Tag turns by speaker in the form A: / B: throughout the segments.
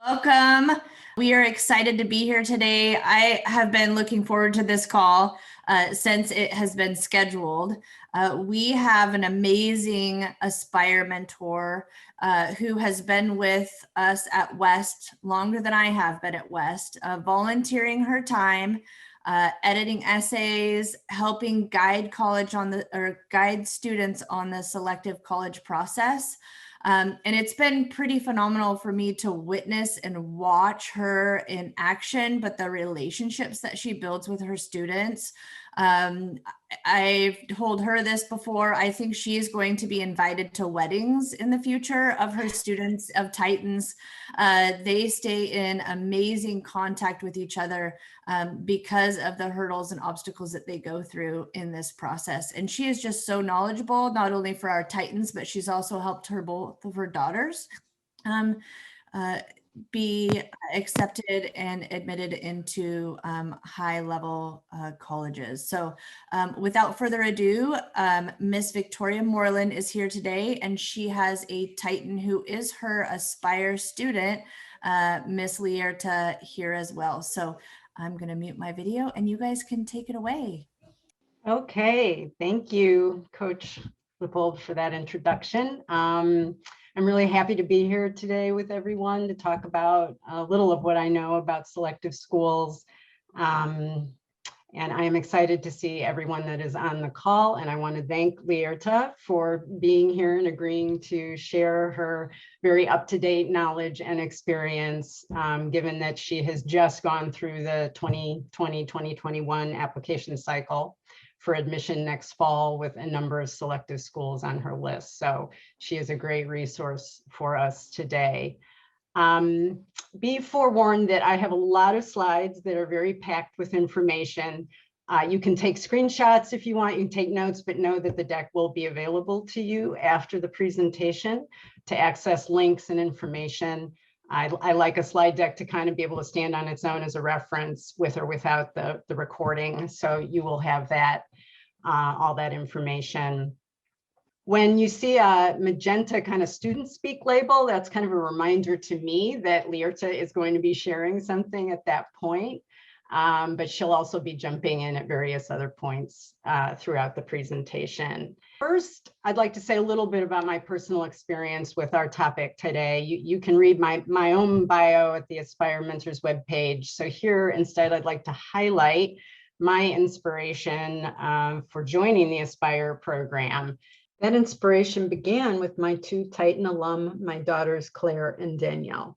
A: Welcome. We are excited to be here today. I have been looking forward to this call since it has been scheduled. We have an amazing Aspire mentor who has been with us at West longer than I have been at West, volunteering her time, editing essays, helping guide guide students on the selective college process. And it's been pretty phenomenal for me to witness and watch her in action, but the relationships that she builds with her students. I've told her this before. I think she is going to be invited to weddings in the future of her students, of Titans. They stay in amazing contact with each other because of the hurdles and obstacles that they go through in this process. And she is just so knowledgeable, not only for our Titans, but she's also helped both of her daughters be accepted and admitted into high-level colleges. So without further ado, Miss Victoria Moreland is here today, and she has a Titan who is her Aspire student, Miss Lierta, here as well. So I'm going to mute my video and you guys can take it away.
B: Okay, thank you, Coach Lippold, for that introduction. I'm really happy to be here today with everyone to talk about a little of what I know about selective schools. And I am excited to see everyone that is on the call. And I want to thank Lierta for being here and agreeing to share her very up-to-date knowledge and experience, given that she has just gone through the 2020-2021 application cycle for admission next fall with a number of selective schools on her list. So she is a great resource for us today. Be forewarned that I have a lot of slides that are very packed with information. You can take screenshots if you want, you can take notes, but know that the deck will be available to you after the presentation to access links and information. I like a slide deck to kind of be able to stand on its own as a reference with or without the recording. So you will have that, all that information. When you see a magenta kind of student speak label, that's kind of a reminder to me that Lierta is going to be sharing something at that point, but she'll also be jumping in at various other points throughout the presentation. First, I'd like to say a little bit about my personal experience with our topic today. You can read my own bio at the Aspire Mentors webpage. So here instead, I'd like to highlight my inspiration for joining the Aspire program. That inspiration began with my two Titan alum, my daughters, Claire and Danielle.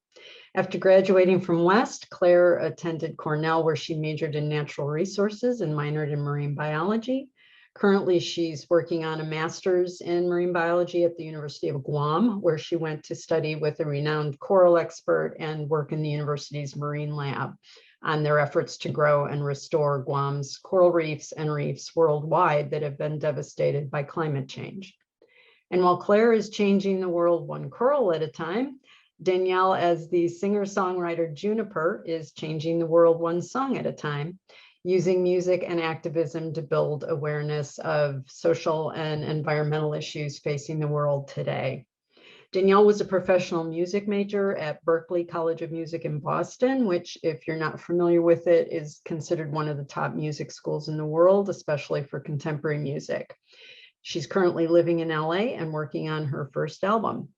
B: After graduating from West, Claire attended Cornell, where she majored in natural resources and minored in marine biology. Currently, she's working on a master's in marine biology at the University of Guam, where she went to study with a renowned coral expert and work in the university's marine lab on their efforts to grow and restore Guam's coral reefs and reefs worldwide that have been devastated by climate change. And while Claire is changing the world one coral at a time, Danielle, as the singer-songwriter Juniper, is changing the world one song at a time, using music and activism to build awareness of social and environmental issues facing the world today. Danielle was a professional music major at Berklee College of Music in Boston, which, if you're not familiar with it, is considered one of the top music schools in the world, especially for contemporary music. She's currently living in LA and working on her first album.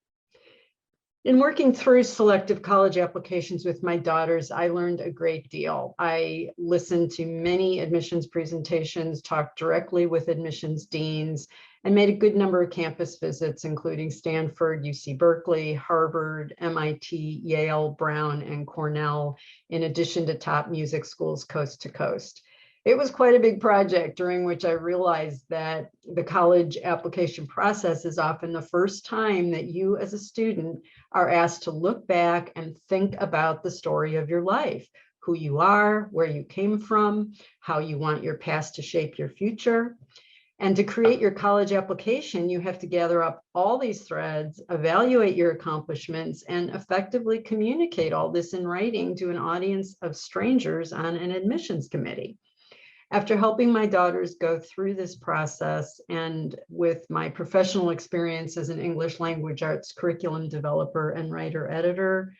B: In working through selective college applications with my daughters, I learned a great deal. I listened to many admissions presentations, talked directly with admissions deans, and made a good number of campus visits, including Stanford, UC Berkeley, Harvard, MIT, Yale, Brown, and Cornell, in addition to top music schools coast to coast. It was quite a big project, during which I realized that the college application process is often the first time that you as a student are asked to look back and think about the story of your life, who you are, where you came from, how you want your past to shape your future. And to create your college application, you have to gather up all these threads, evaluate your accomplishments, and effectively communicate all this in writing to an audience of strangers on an admissions committee. After helping my daughters go through this process, and with my professional experience as an English language arts curriculum developer and writer-editor,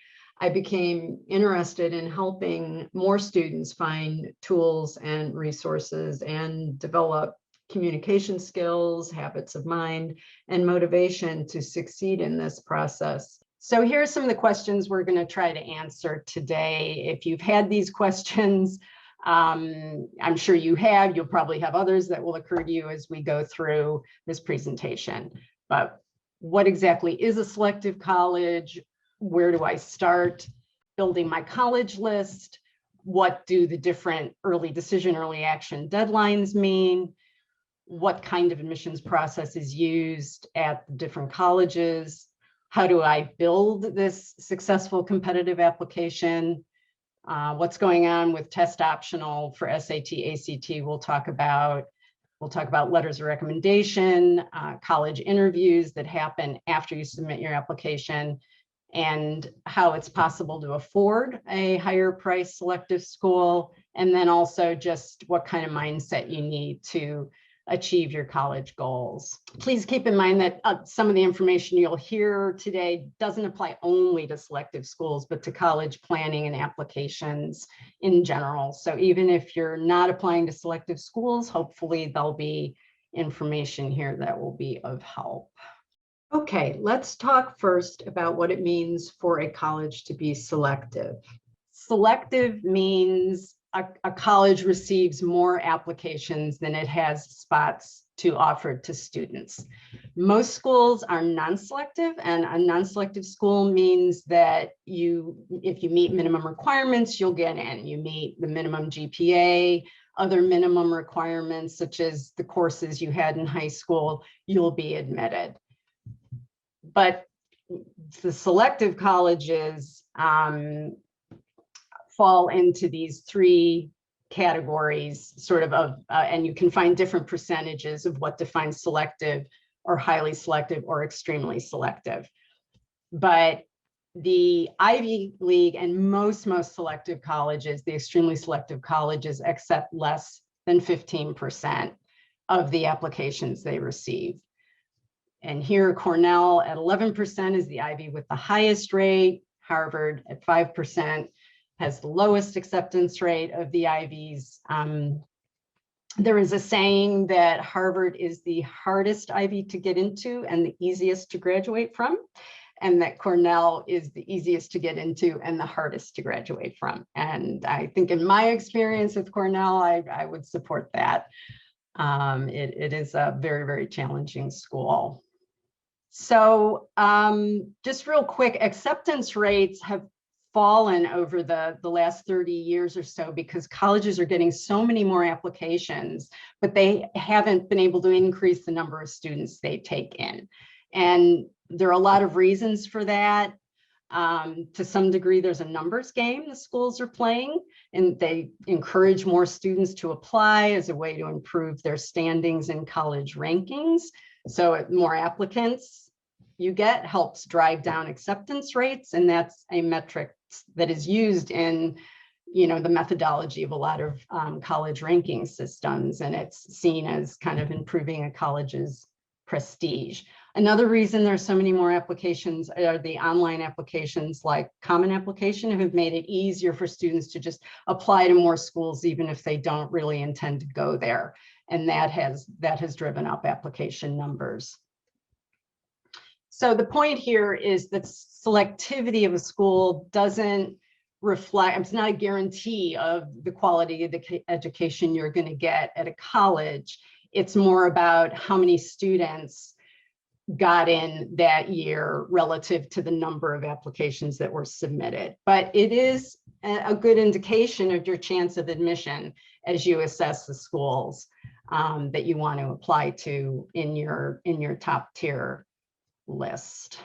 B: I became interested in helping more students find tools and resources and develop communication skills, habits of mind, and motivation to succeed in this process. So here are some of the questions we're going to try to answer today. If you've had these questions, I'm sure you have. You'll probably have others that will occur to you as we go through this presentation. But what exactly is a selective college? Where do I start building my college list? What do the different early decision, early action deadlines mean? What kind of admissions process is used at different colleges? How do I build this successful competitive application? What's going on with test optional for SAT, ACT? We'll talk about letters of recommendation, college interviews that happen after you submit your application, and how it's possible to afford a higher price selective school, and then also just what kind of mindset you need to achieve your college goals. Please keep in mind that some of the information you'll hear today doesn't apply only to selective schools, but to college planning and applications in general. So even if you're not applying to selective schools, hopefully there'll be information here that will be of help. Okay, let's talk first about what it means for a college to be selective. Selective means a college receives more applications than it has spots to offer to students. Most schools are non-selective, and a non-selective school means that if you meet minimum requirements, you'll get in. You meet the minimum GPA, other minimum requirements, such as the courses you had in high school, you'll be admitted. But the selective colleges fall into these three categories, and you can find different percentages of what defines selective or highly selective or extremely selective. But the Ivy League and most selective colleges, the extremely selective colleges, accept less than 15% of the applications they receive. And here, Cornell at 11% is the Ivy with the highest rate. Harvard at 5% has the lowest acceptance rate of the Ivies. There is a saying that Harvard is the hardest Ivy to get into and the easiest to graduate from, and that Cornell is the easiest to get into and the hardest to graduate from. And I think in my experience with Cornell, I would support that. It is a very, very challenging school. So just real quick, acceptance rates have fallen over the last 30 years or so because colleges are getting so many more applications, but they haven't been able to increase the number of students they take in. And there are a lot of reasons for that. To some degree, there's a numbers game the schools are playing, and they encourage more students to apply as a way to improve their standings in college rankings. So more applicants you get helps drive down acceptance rates, and that's a metric that is used in the methodology of a lot of college ranking systems, and it's seen as kind of improving a college's prestige. Another reason there's so many more applications are the online applications like Common Application have made it easier for students to just apply to more schools even if they don't really intend to go there, and that has driven up application numbers. So the point here is that selectivity of a school doesn't reflect, it's not a guarantee of the quality of the education you're going to get at a college. It's more about how many students got in that year relative to the number of applications that were submitted. But it is a good indication of your chance of admission as you assess the schools that you want to apply to in your top tier list.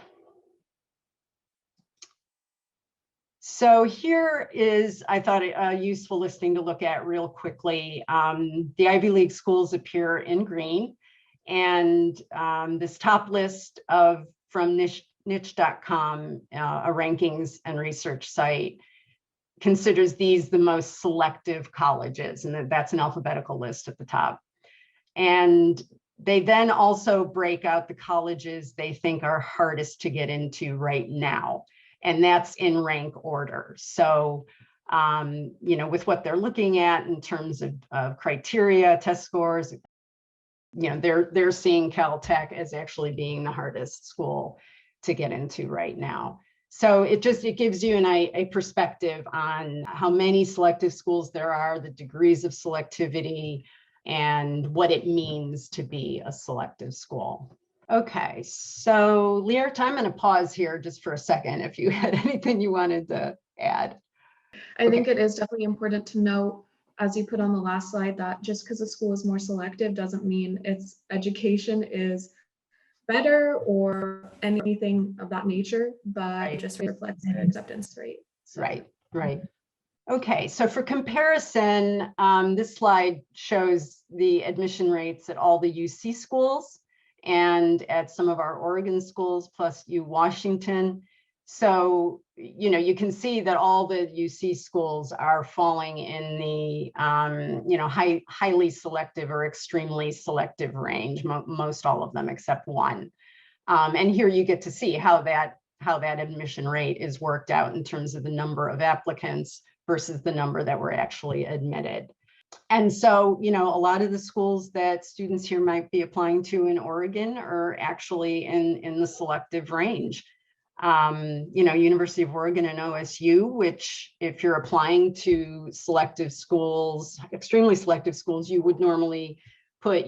B: So here is, I thought, a useful listing to look at real quickly. The Ivy League schools appear in green, and this top list from niche.com, a rankings and research site, considers these the most selective colleges, and that's an alphabetical list at the top. And they then also break out the colleges they think are hardest to get into right now. and that's in rank order. So, with what they're looking at in terms of criteria, test scores, they're seeing Caltech as actually being the hardest school to get into right now. So it gives you a perspective on how many selective schools there are, the degrees of selectivity, and what it means to be a selective school. Okay, so Lierta, I'm going to pause here just for a second if you had anything you wanted to add.
C: I think it is definitely important to note, as you put on the last slide, that just because a school is more selective doesn't mean its education is better or anything of that nature, but it just reflects their acceptance rate. So.
B: Right. Okay, so for comparison, this slide shows the admission rates at all the UC schools and at some of our Oregon schools plus Washington. So, you can see that all the UC schools are falling in the, highly selective or extremely selective range, most all of them except one. And here you get to see how that admission rate is worked out in terms of the number of applicants versus the number that were actually admitted. And so, a lot of the schools that students here might be applying to in Oregon are actually in the selective range. University of Oregon and OSU, which if you're applying to selective schools, extremely selective schools, you would normally put,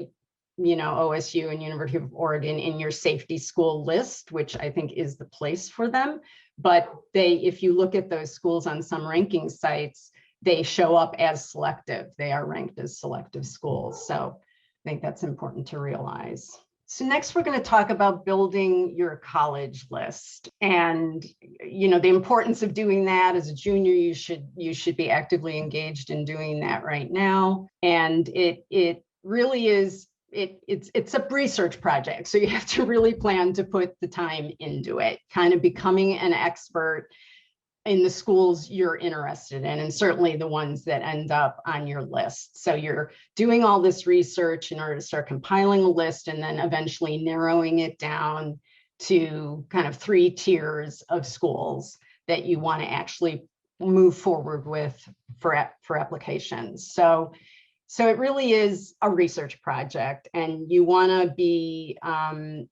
B: OSU and University of Oregon in your safety school list, which I think is the place for them. But if you look at those schools on some ranking sites, they show up as selective. They are ranked as selective schools. So I think that's important to realize. So next, we're going to talk about building your college list. And, the importance of doing that as a junior, you should be actively engaged in doing that right now. And it really is, it's a research project. So you have to really plan to put the time into it, kind of becoming an expert in the schools you're interested in, and certainly the ones that end up on your list. So you're doing all this research in order to start compiling a list and then eventually narrowing it down to kind of 3 tiers of schools that you want to actually move forward with for applications. So it really is a research project, and you want to be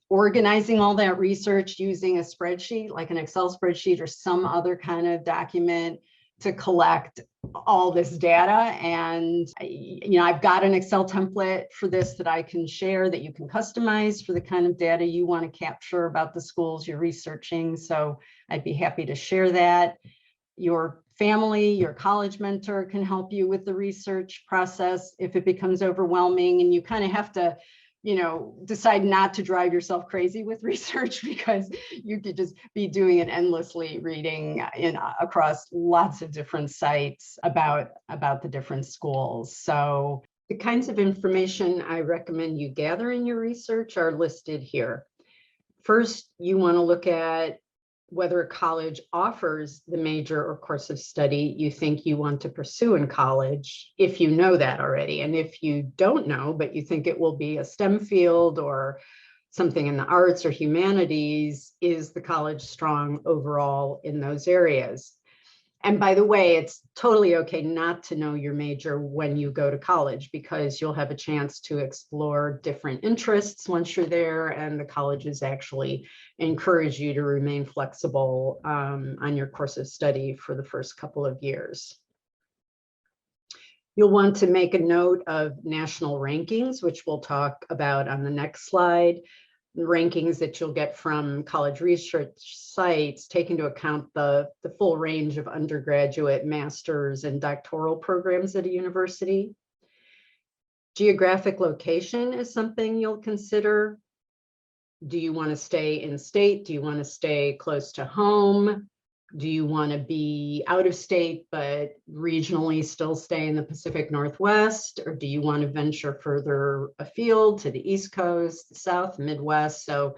B: organizing all that research using a spreadsheet, like an Excel spreadsheet or some other kind of document to collect all this data. And, I've got an Excel template for this that I can share that you can customize for the kind of data you want to capture about the schools you're researching. So I'd be happy to share that. Your family, your college mentor can help you with the research process if it becomes overwhelming, and you kind of have to, decide not to drive yourself crazy with research, because you could just be doing it endlessly, reading across lots of different sites about the different schools. So the kinds of information I recommend you gather in your research are listed here. First, you want to look at whether a college offers the major or course of study you think you want to pursue in college, if you know that already. And if you don't know, but you think it will be a STEM field or something in the arts or humanities, is the college strong overall in those areas? And by the way, it's totally okay not to know your major when you go to college, because you'll have a chance to explore different interests once you're there, and the colleges actually encourage you to remain flexible on your course of study for the first couple of years. You'll want to make a note of national rankings, which we'll talk about on the next slide. Rankings that you'll get from college research sites take into account the full range of undergraduate, master's, and doctoral programs at a university. Geographic location is something you'll consider. Do you want to stay in state? Do you want to stay close to home? Do you want to be out of state, but regionally still stay in the Pacific Northwest? Or do you want to venture further afield to the East Coast, the South, Midwest? So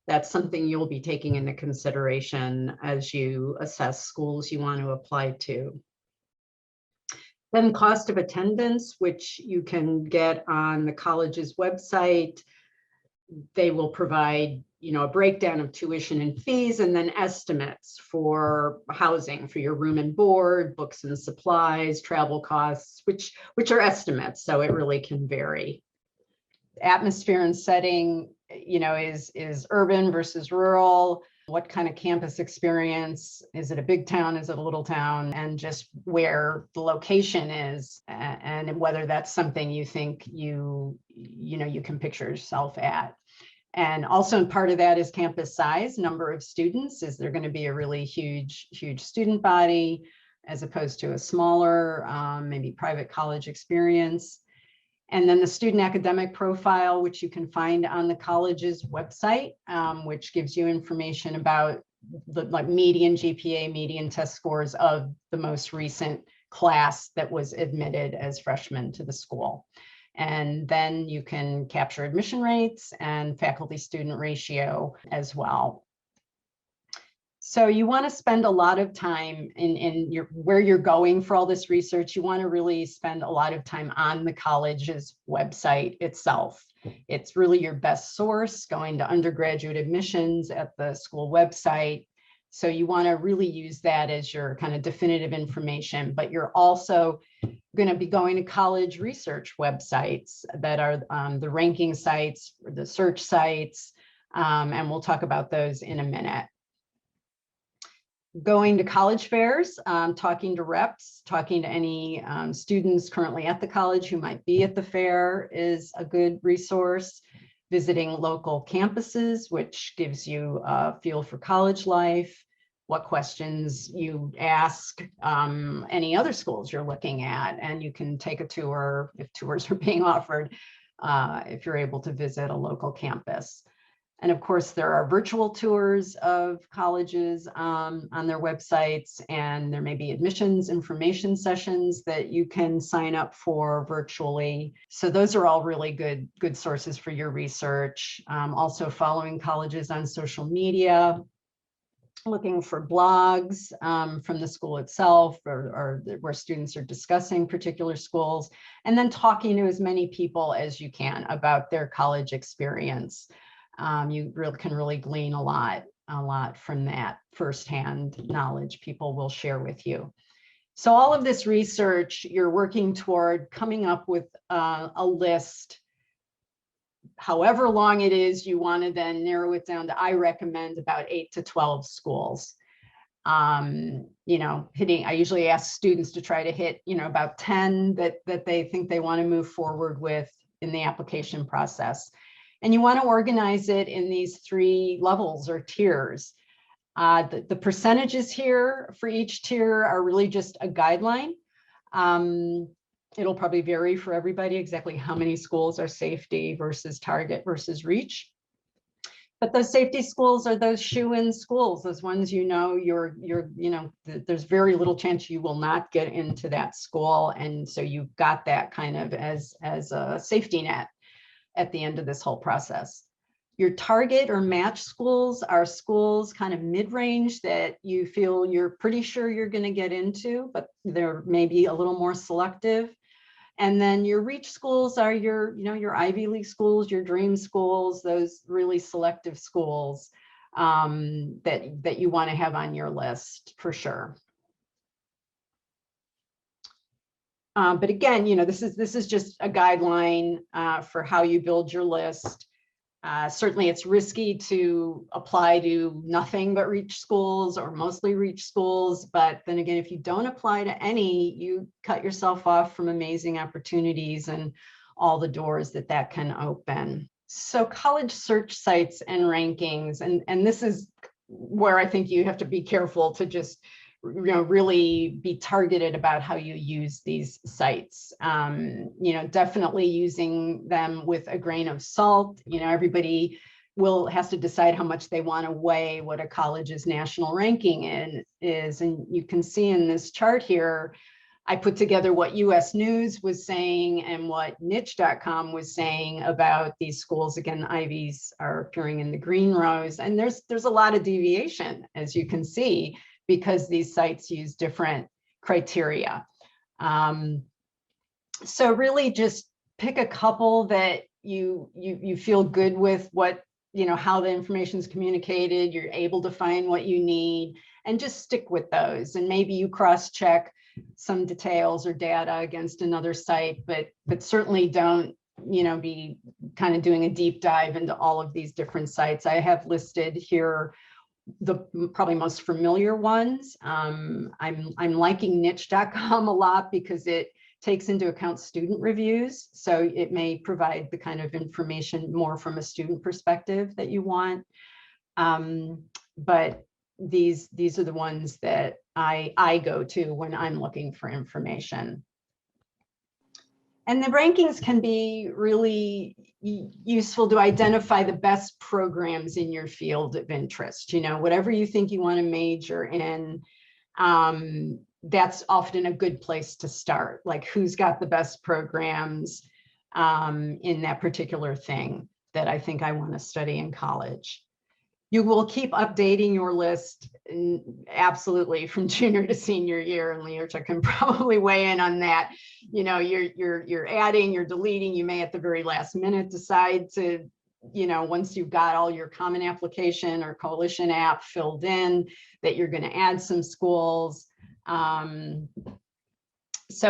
B: that's something you'll be taking into consideration as you assess schools you want to apply to. Then cost of attendance, which you can get on the college's website. They will provide a breakdown of tuition and fees, and then estimates for housing, for your room and board, books and supplies, travel costs, which are estimates, so it really can vary. Atmosphere and setting, is urban versus rural. What kind of campus experience? Is it a big town? Is it a little town? And just where the location is, and whether that's something you think you can picture yourself at. And also part of that is campus size, number of students. Is there going to be a really huge student body as opposed to a smaller, maybe private college experience? And then the student academic profile, which you can find on the college's website, which gives you information about the median GPA, median test scores of the most recent class that was admitted as freshmen to the school. And then you can capture admission rates and faculty-student ratio as well. So you want to spend a lot of time in where you're going for all this research. You want to really spend a lot of time on the college's website itself. It's really your best source, going to undergraduate admissions at the school website. So you want to really use that as your kind of definitive information, but you're also going to be going to college research websites that are the ranking sites, the search sites, and we'll talk about those in a minute. Going to college fairs, talking to reps, talking to any students currently at the college who might be at the fair is a good resource. Visiting local campuses, which gives you a feel for college life, what questions you ask any other schools you're looking at, and you can take a tour if tours are being offered, if you're able to visit a local campus. And of course, there are virtual tours of colleges on their websites, and there may be admissions information sessions that you can sign up for virtually. So those are all really good sources for your research. Also following colleges on social media, looking for blogs from the school itself or where students are discussing particular schools, and then talking to as many people as you can about their college experience. You can really glean a lot from that firsthand knowledge people will share with you. So all of this research, you're working toward coming up with a list. However long it is, you want to then narrow it down to, I recommend about 8 to 12 schools. I usually ask students to try to hit, about 10 that they think they want to move forward with in the application process. And you want to organize it in these 3 levels or tiers. The percentages here for each tier are really just a guideline. It'll probably vary for everybody exactly how many schools are safety versus target versus reach. But those safety schools are those shoe-in schools, those ones there's very little chance you will not get into that school. And so you've got that kind of as a safety net at the end of this whole process. Your target or match schools are schools kind of mid-range that you feel you're pretty sure you're going to get into, but they're maybe a little more selective. And then your reach schools are your Ivy League schools, your dream schools, those really selective schools that you want to have on your list for sure. But again, this is just a guideline for how you build your list. Certainly it's risky to apply to nothing but reach schools or mostly reach schools. But then again, if you don't apply to any, you cut yourself off from amazing opportunities and all the doors that can open. So college search sites and rankings, and this is where I think you have to be careful to just really be targeted about how you use these sites. Definitely using them with a grain of salt. Everybody has to decide how much they want to weigh what a college's national ranking is. And you can see in this chart here, I put together what US News was saying and what niche.com was saying about these schools. Again, Ivies are appearing in the green rows, and there's a lot of deviation, as you can see, because these sites use different criteria. So really just pick a couple that you feel good with what how the information is communicated, you're able to find what you need, and just stick with those. And maybe you cross-check some details or data against another site, but certainly don't, be kind of doing a deep dive into all of these different sites. I have listed here the probably most familiar ones. I'm liking niche.com a lot because it takes into account student reviews. So it may provide the kind of information more from a student perspective that you want. But these are the ones that I go to when I'm looking for information. And the rankings can be really useful to identify the best programs in your field of interest. Whatever you think you want to major in, that's often a good place to start. Like, who's got the best programs in that particular thing that I think I want to study in college. You will keep updating your list, absolutely, from junior to senior year, and Lierta can probably weigh in on that. You're adding, you're deleting. You may at the very last minute decide to, once you've got all your common application or coalition app filled in, that you're going to add some schools. So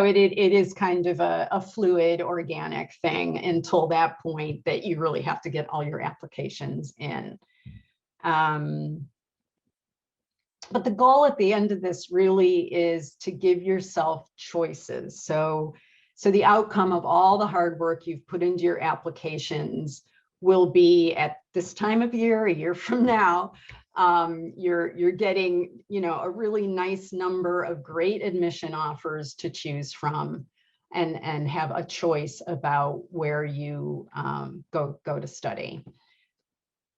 B: it is kind of a fluid, organic thing until that point that you really have to get all your applications in. But the goal at the end of this really is to give yourself choices. So the outcome of all the hard work you've put into your applications will be, at this time of year, a year from now, you're getting, a really nice number of great admission offers to choose from, and have a choice about where you go to study.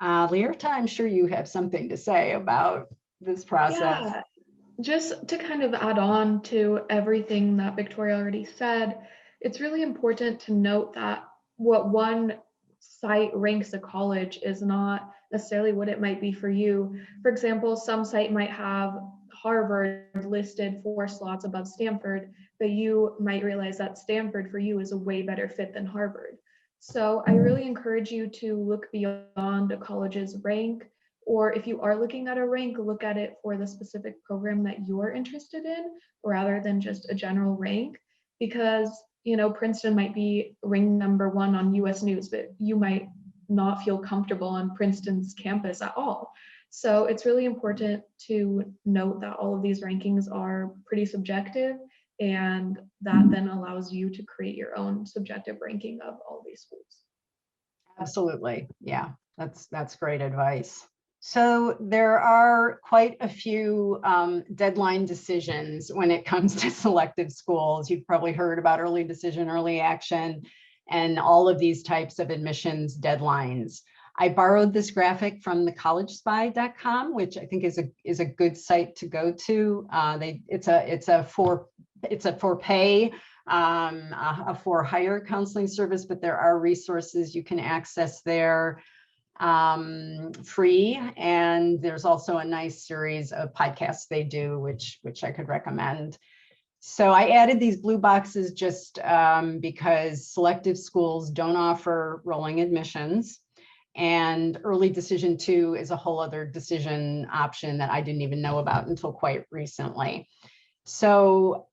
B: Lierta, I'm sure you have something to say about this process.
C: Yeah, just to kind of add on to everything that Victoria already said, it's really important to note that what one site ranks a college is not necessarily what it might be for you. For example, some site might have Harvard listed 4 slots above Stanford, but you might realize that Stanford for you is a way better fit than Harvard. So I really encourage you to look beyond a college's rank, or if you are looking at a rank, look at it for the specific program that you're interested in, rather than just a general rank. Because, Princeton might be ranked number 1 on US News, but you might not feel comfortable on Princeton's campus at all. So it's really important to note that all of these rankings are pretty subjective, and that then allows you to create your own subjective ranking of all these schools.
B: Absolutely. Yeah, that's great advice. So there are quite a few deadline decisions when it comes to selective schools. You've probably heard about early decision, early action, and all of these types of admissions deadlines. I borrowed this graphic from the collegespy.com, which I think is a good site to go to. It's a for pay, a for hire counseling service, but there are resources you can access there free, and there's also a nice series of podcasts they do, which I could recommend. So I added these blue boxes just because selective schools don't offer rolling admissions, and early decision 2 is a whole other decision option that I didn't even know about until quite recently. So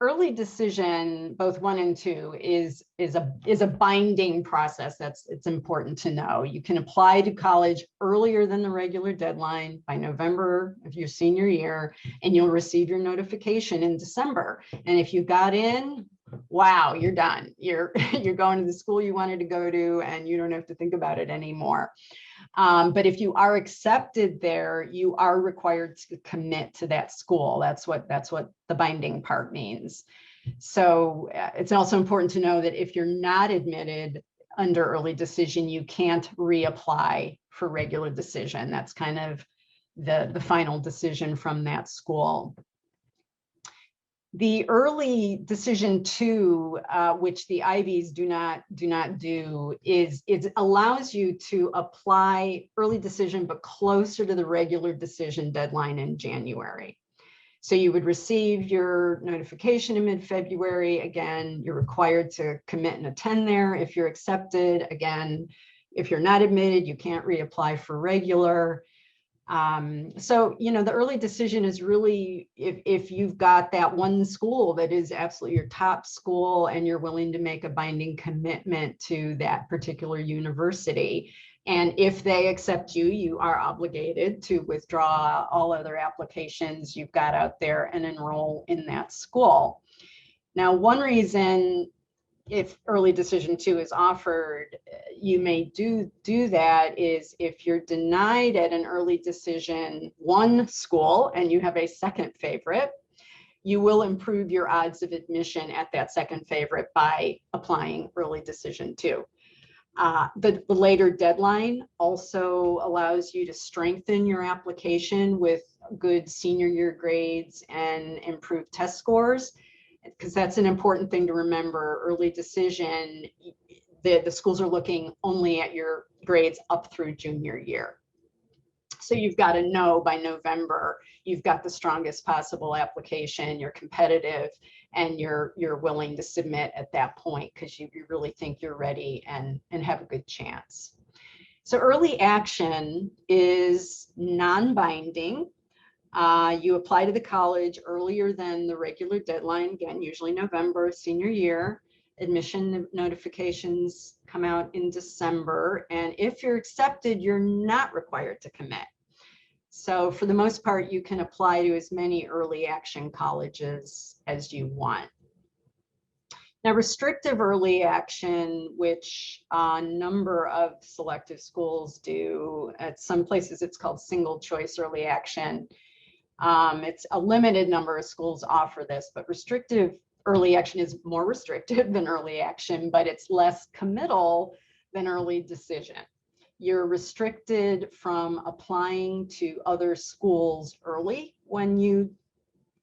B: early decision, both 1 and 2, is a binding process. It's important to know. You can apply to college earlier than the regular deadline by November of your senior year, and you'll receive your notification in December. And if you got in, wow, you're done. You're going to the school you wanted to go to, and you don't have to think about it anymore. But if you are accepted there, you are required to commit to that school. That's what the binding part means. So it's also important to know that if you're not admitted under early decision, you can't reapply for regular decision. That's kind of the final decision from that school. The early decision 2, which the Ivies do not do, is it allows you to apply early decision, but closer to the regular decision deadline in January. So you would receive your notification in mid-February. Again, you're required to commit and attend there. If you're accepted, again, If you're not admitted, you can't reapply for regular. So, the early decision is really if you've got that one school that is absolutely your top school and you're willing to make a binding commitment to that particular university. And if they accept you, you are obligated to withdraw all other applications you've got out there and enroll in that school. Now, one reason if early decision 2 is offered, you may do that is if you're denied at an early decision 1 school and you have a second favorite, you will improve your odds of admission at that second favorite by applying early decision 2. The later deadline also allows you to strengthen your application with good senior year grades and improved test scores, because that's an important thing to remember. Early decision, the schools are looking only at your grades up through junior year. So you've got to know by November, you've got the strongest possible application, you're competitive, and you're willing to submit at that point because you really think you're ready and have a good chance. So early action is non-binding. You apply to the college earlier than the regular deadline, again, usually November, senior year. Admission notifications come out in December. And if you're accepted, you're not required to commit. So for the most part, you can apply to as many early action colleges as you want. Now, restrictive early action, which a number of selective schools do, at some places it's called single choice early action. It's a limited number of schools offer this, but restrictive early action is more restrictive than early action, but it's less committal than early decision. You're restricted from applying to other schools early when you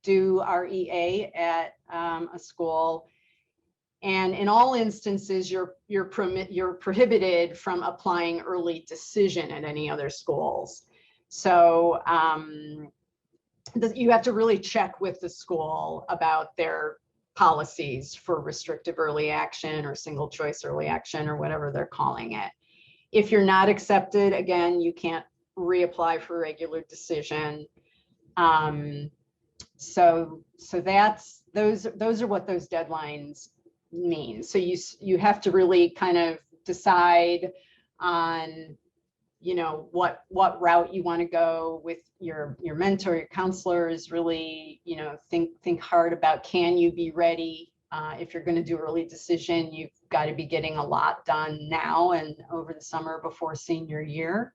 B: do REA at a school. And in all instances, you're prohibited from applying early decision at any other schools. So you have to really check with the school about their policies for restrictive early action or single choice early action or whatever they're calling it. If you're not accepted, again, you can't reapply for regular decision. So that's those are what those deadlines mean. So you have to really kind of decide on what route you want to go with your mentor, your counselors. Really, think hard about, can you be ready? If you're going to do early decision, you've got to be getting a lot done now and over the summer before senior year.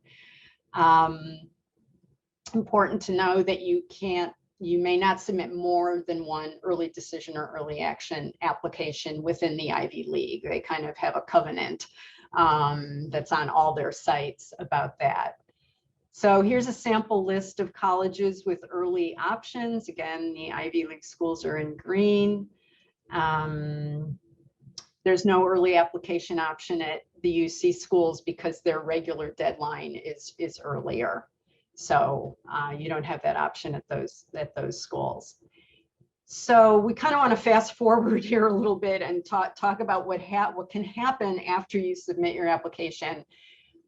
B: Important to know that you may not submit more than one early decision or early action application within the Ivy League. They kind of have a covenant that's on all their sites about that. So here's a sample list of colleges with early options. Again, the Ivy League schools are in green. There's no early application option at the UC schools because their regular deadline is earlier. So you don't have that option at those schools. So we kind of want to fast forward here a little bit and talk about what can happen after you submit your application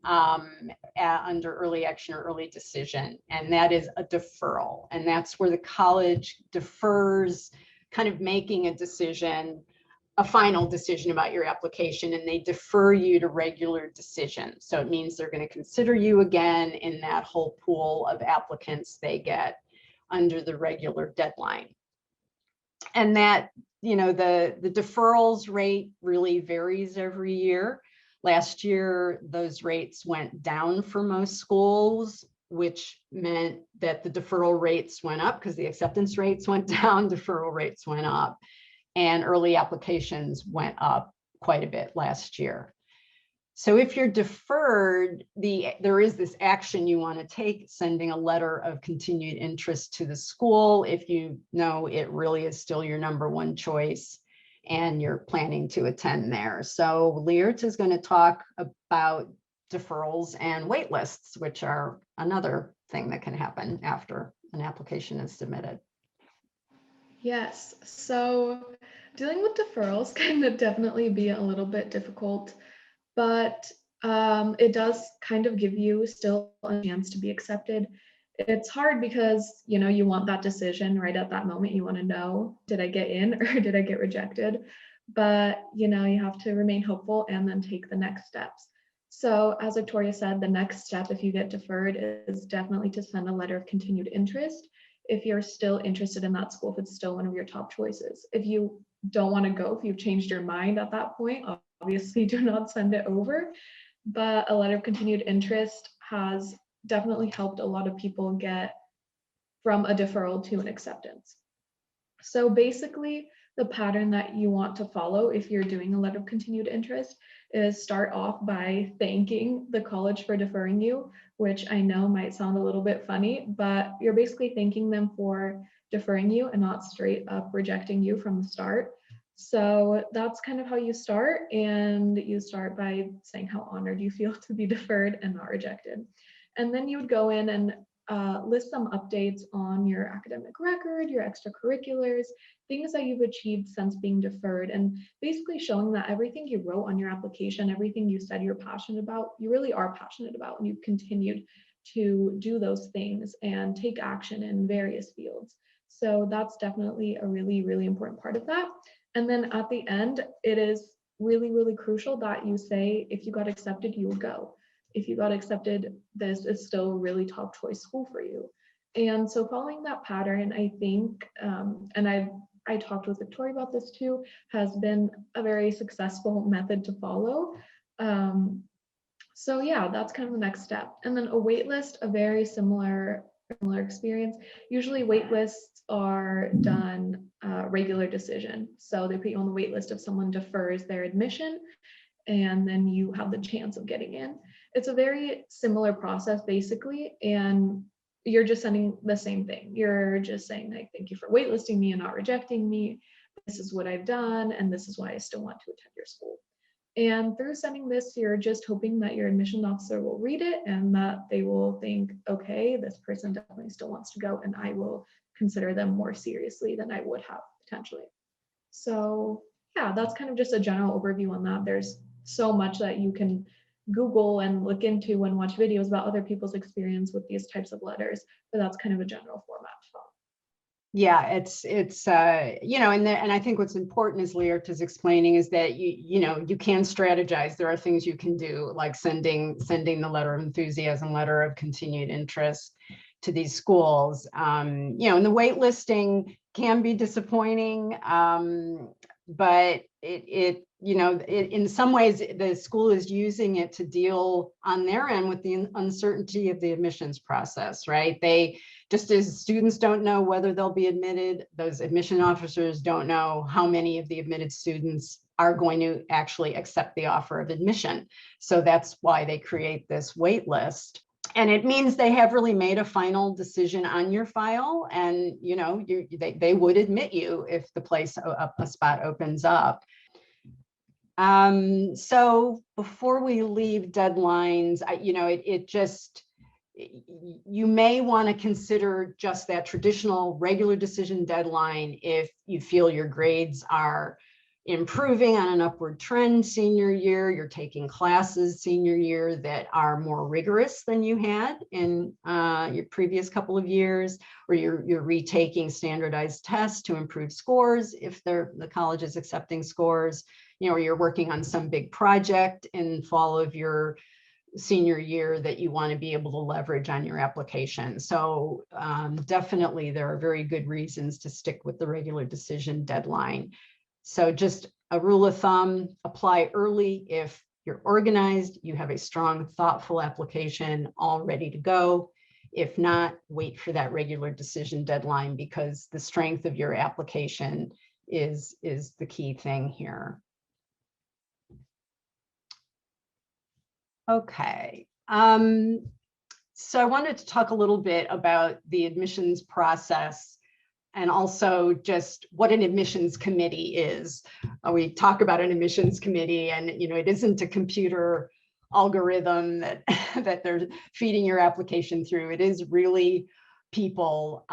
B: under early action or early decision, and that is a deferral. And that's where the college defers kind of making a decision, a final decision about your application, and they defer you to regular decision. So it means they're going to consider you again in that whole pool of applicants they get under the regular deadline. And that, the deferrals rate really varies every year. Last year, those rates went down for most schools, which meant that the deferral rates went up because the acceptance rates went down, deferral rates went up, and early applications went up quite a bit last year. So if you're deferred, there is this action you want to take, sending a letter of continued interest to the school if you know it really is still your number one choice and you're planning to attend there. So Lierta is going to talk about deferrals and wait lists, which are another thing that can happen after an application is submitted.
C: Yes, so dealing with deferrals can definitely be a little bit difficult, but It does kind of give you still a chance to be accepted. It's hard because, you know, you want that decision right at that moment. You want to know, did I get in or did I get rejected? But, you know, you have to remain hopeful and then take the next steps. So as Victoria said, the next step, if you get deferred, is definitely to send a letter of continued interest. If you're still interested in that school, if it's still one of your top choices. If you don't want to go, if you've changed your mind at that point, obviously do not send it over. But a letter of continued interest has definitely helped a lot of people get from a deferral to an acceptance. So basically, the pattern that you want to follow if you're doing a letter of continued interest is start off by thanking the college for deferring you, which I know might sound a little bit funny, but you're basically thanking them for deferring you and not straight up rejecting you from the start. So that's kind of how you start, and you start by saying how honored you feel to be deferred and not rejected. And then you would go in and list some updates on your academic record, your extracurriculars, things that you've achieved since being deferred, and basically showing that everything you wrote on your application, everything you said you're passionate about, you really are passionate about, and you've continued to do those things and take action in various fields. So that's definitely a really, really important part of that. And then at the end, it is really, really crucial that you say, if you got accepted, you will go. If you got accepted, this is still a really top choice school for you. And so following that pattern, I think, and I talked with Victoria about this too, has been a very successful method to follow. So yeah, that's kind of the next step. And then a wait list, a very similar experience. Usually wait lists are done regular decision. So they put you on the wait list if someone defers their admission, and then you have the chance of getting in. It's a very similar process basically, and you're just sending the same thing. You're just saying, like, thank you for waitlisting me and not rejecting me. This is what I've done, and this is why I still want to attend your school. And through sending this, you're just hoping that your admission officer will read it and that they will think, okay, this person definitely still wants to go, and I will consider them more seriously than I would have potentially. So yeah, that's kind of just a general overview on that. There's so much that you can Google and look into and watch videos about other people's experience with these types of letters, but that's kind of a general format to follow.
B: Yeah, it's you know, and I think what's important, as Lierta's explaining, is that you know, you can strategize. There are things you can do, like sending the letter of enthusiasm, letter of continued interest to these schools. You know, and the wait listing can be disappointing, but it you know, in some ways the school is using it to deal on their end with the uncertainty of the admissions process, right? They, just as students don't know whether they'll be admitted, those admission officers don't know how many of the admitted students are going to actually accept the offer of admission. So that's why they create this wait list. And it means they have really made a final decision on your file, and you know, they would admit you if the place, a spot opens up. So before we leave deadlines, you know, it just, you may want to consider just that traditional regular decision deadline if you feel your grades are improving on an upward trend senior year, you're taking classes senior year that are more rigorous than you had in your previous couple of years, or you're retaking standardized tests to improve scores if the college is accepting scores, you know, or you're working on some big project in fall of your senior year that you want to be able to leverage on your application. So definitely there are very good reasons to stick with the regular decision deadline. So just a rule of thumb, apply early if you're organized, you have a strong, thoughtful application all ready to go. If not, wait for that regular decision deadline, because the strength of your application is the key thing here. Okay. So I wanted to talk a little bit about the admissions process, and also just what an admissions committee is. We talk about an admissions committee, and you know, it isn't a computer algorithm that that they're feeding your application through. It is really people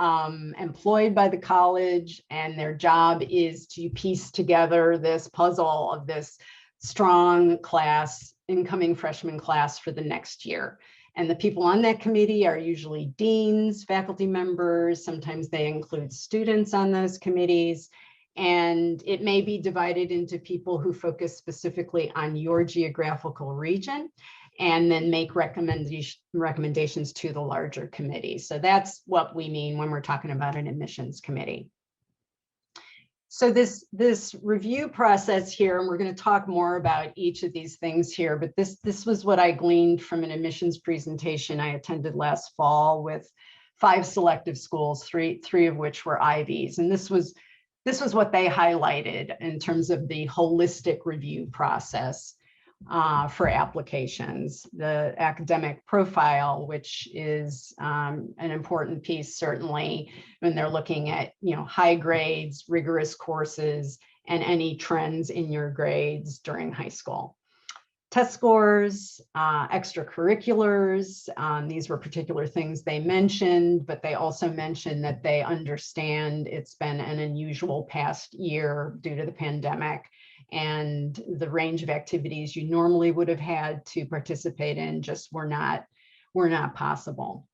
B: employed by the college, and their job is to piece together this puzzle of this strong class incoming freshman class for the next year. And the people on that committee are usually deans, faculty members. Sometimes they include students on those committees. And it may be divided into people who focus specifically on your geographical region and then make recommendations to the larger committee. So that's what we mean when we're talking about an admissions committee. So this review process here, and we're going to talk more about each of these things here, but this was what I gleaned from an admissions presentation I attended last fall with 5 selective schools, three of which were Ivies. And this was what they highlighted in terms of the holistic review process for applications. The academic profile, which is an important piece, certainly when they're looking at, high grades, rigorous courses, and any trends in your grades during high school. Test scores, extracurriculars, these were particular things they mentioned, but they also mentioned that they understand it's been an unusual past year due to the pandemic, and the range of activities you normally would have had to participate in just were not possible.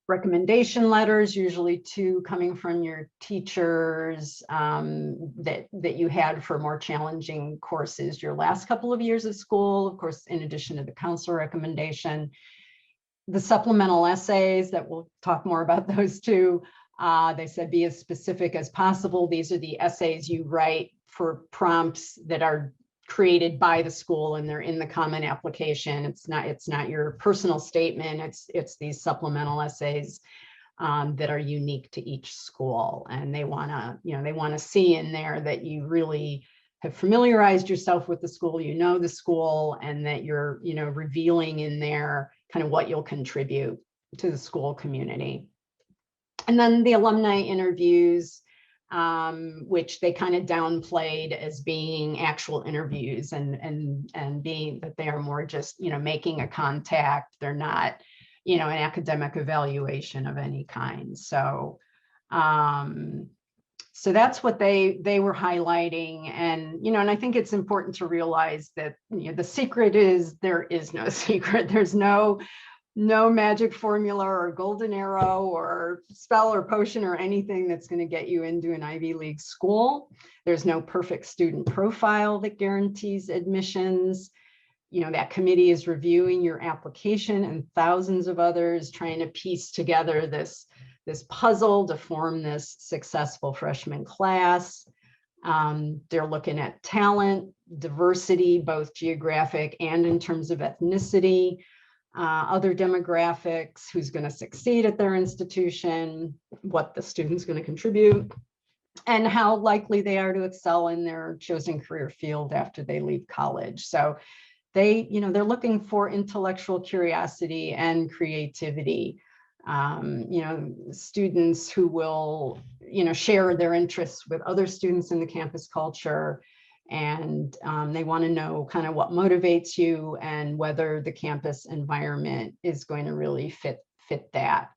B: Recommendation letters, usually 2 coming from your teachers that you had for more challenging courses your last couple of years of school, of course, in addition to the counselor recommendation. The supplemental essays, that we'll talk more about those too. They said be as specific as possible. These are the essays you write for prompts that are created by the school, and they're in the common application. It's not your personal statement. It's these supplemental essays that are unique to each school, and they want to see in there that you really have familiarized yourself with the school, the school, and that you're revealing in there kind of what you'll contribute to the school community. And then the alumni interviews, which they kind of downplayed as being actual interviews and being that they are more just, making a contact. They're not, an academic evaluation of any kind. So, so that's what they were highlighting. And, and I think it's important to realize that, the secret is there is no secret. There's no magic formula or golden arrow or spell or potion or anything that's going to get you into an Ivy League school. There's no perfect student profile that guarantees admissions. That committee is reviewing your application and thousands of others, trying to piece together this puzzle to form this successful freshman class. They're looking at talent, diversity, both geographic and in terms of ethnicity. Other demographics, who's going to succeed at their institution, what the student's going to contribute, and how likely they are to excel in their chosen career field after they leave college. So they're looking for intellectual curiosity and creativity. Students who will, share their interests with other students in the campus culture. And they want to know kind of what motivates you and whether the campus environment is going to really fit that.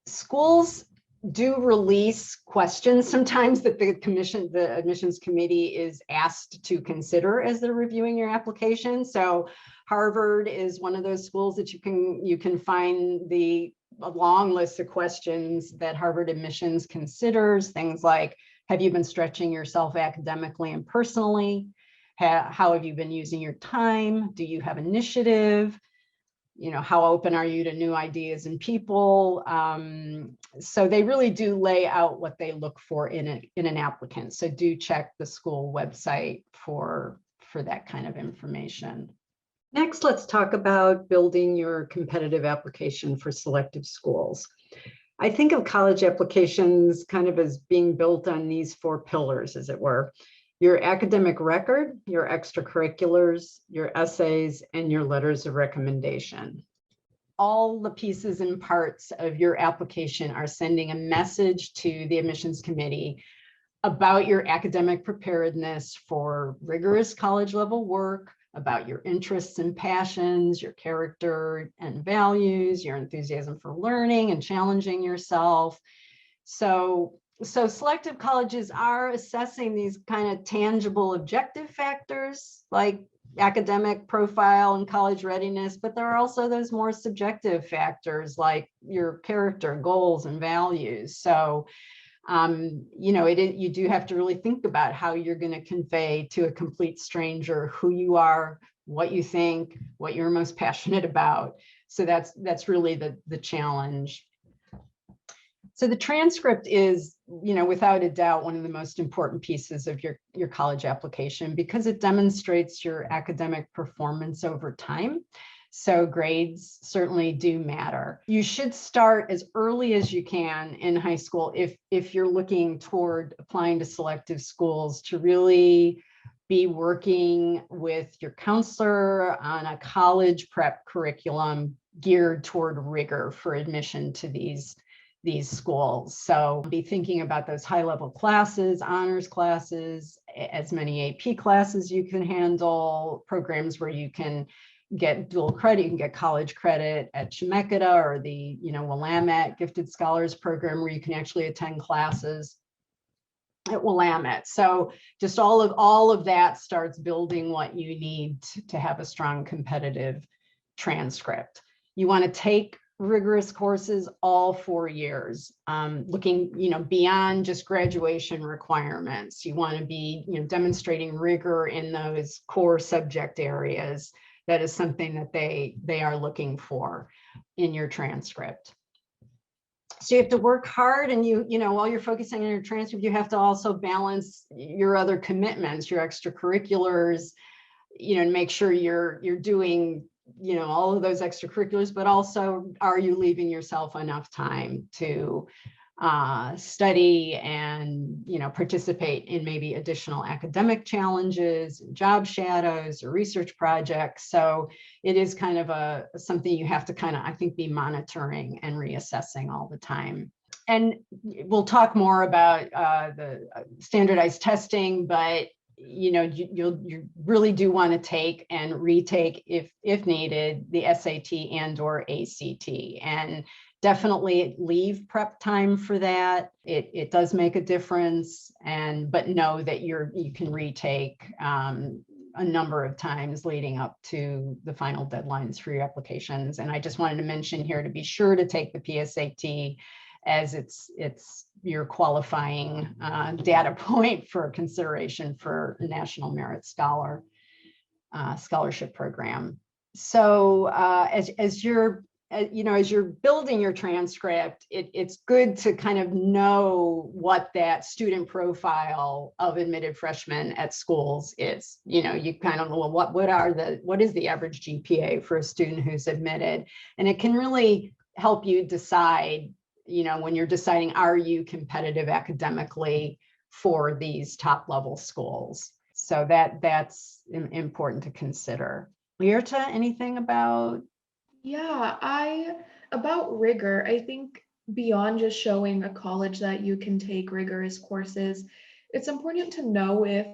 B: Schools do release questions sometimes that the admissions committee is asked to consider as they're reviewing your application. So Harvard is one of those schools that you can find a long list of questions that Harvard admissions considers, things like, have you been stretching yourself academically and personally? How have you been using your time? Do you have initiative? How open are you to new ideas and people? So they really do lay out what they look for in an applicant. So do check the school website for that kind of information. Next, let's talk about building your competitive application for selective schools. I think of college applications kind of as being built on these 4 pillars, as it were: your academic record, your extracurriculars, your essays, and your letters of recommendation. All the pieces and parts of your application are sending a message to the admissions committee about your academic preparedness for rigorous college level work, about your interests and passions, your character and values, your enthusiasm for learning and challenging yourself. So So selective colleges are assessing these kind of tangible objective factors like academic profile and college readiness, but there are also those more subjective factors like your character, goals, and values. So, you know, you do have to really think about how you're going to convey to a complete stranger who you are, what you think, what you're most passionate about. So that's really the challenge. So the transcript is, you know, without a doubt, one of the most important pieces of your college application because it demonstrates your academic performance over time. So grades certainly do matter. You should start as early as you can in high school if you're looking toward applying to selective schools to really be working with your counselor on a college prep curriculum geared toward rigor for admission to these schools. So be thinking about those high-level classes, honors classes, as many AP classes you can handle, programs where you can get dual credit, you can get college credit at Chemeketa or the, you know, Willamette Gifted Scholars Program where you can actually attend classes at Willamette. So just all of that starts building what you need to have a strong competitive transcript. You want to take rigorous courses all 4 years, looking, you know, beyond just graduation requirements. You want to be, you know, demonstrating rigor in those core subject areas. That is something that they are looking for in your transcript. So you have to work hard, and you know, while you're focusing on your transcript, you have to also balance your other commitments, your extracurriculars, you know, and make sure you're doing, you know, all of those extracurriculars, but also are you leaving yourself enough time to study and, you know, participate in maybe additional academic challenges, job shadows, or research projects. So it is kind of something you have to kind of, I think, be monitoring and reassessing all the time. And we'll talk more about the standardized testing, but you know, you really do want to take and retake if needed the SAT and or ACT, and definitely leave prep time for that. It does make a difference, but know that you can retake a number of times leading up to the final deadlines for your applications. And I just wanted to mention here to be sure to take the PSAT, as it's your qualifying data point for consideration for a National Merit Scholarship Program. So as you're building your transcript, it's good to kind of know what that student profile of admitted freshmen at schools is. You know, you kind of, well, what is the average GPA for a student who's admitted? And it can really help you decide, you know, when you're deciding, are you competitive academically for these top level schools? So that's important to consider. Lierta, anything about?
C: Yeah, about rigor, I think beyond just showing a college that you can take rigorous courses, it's important to know if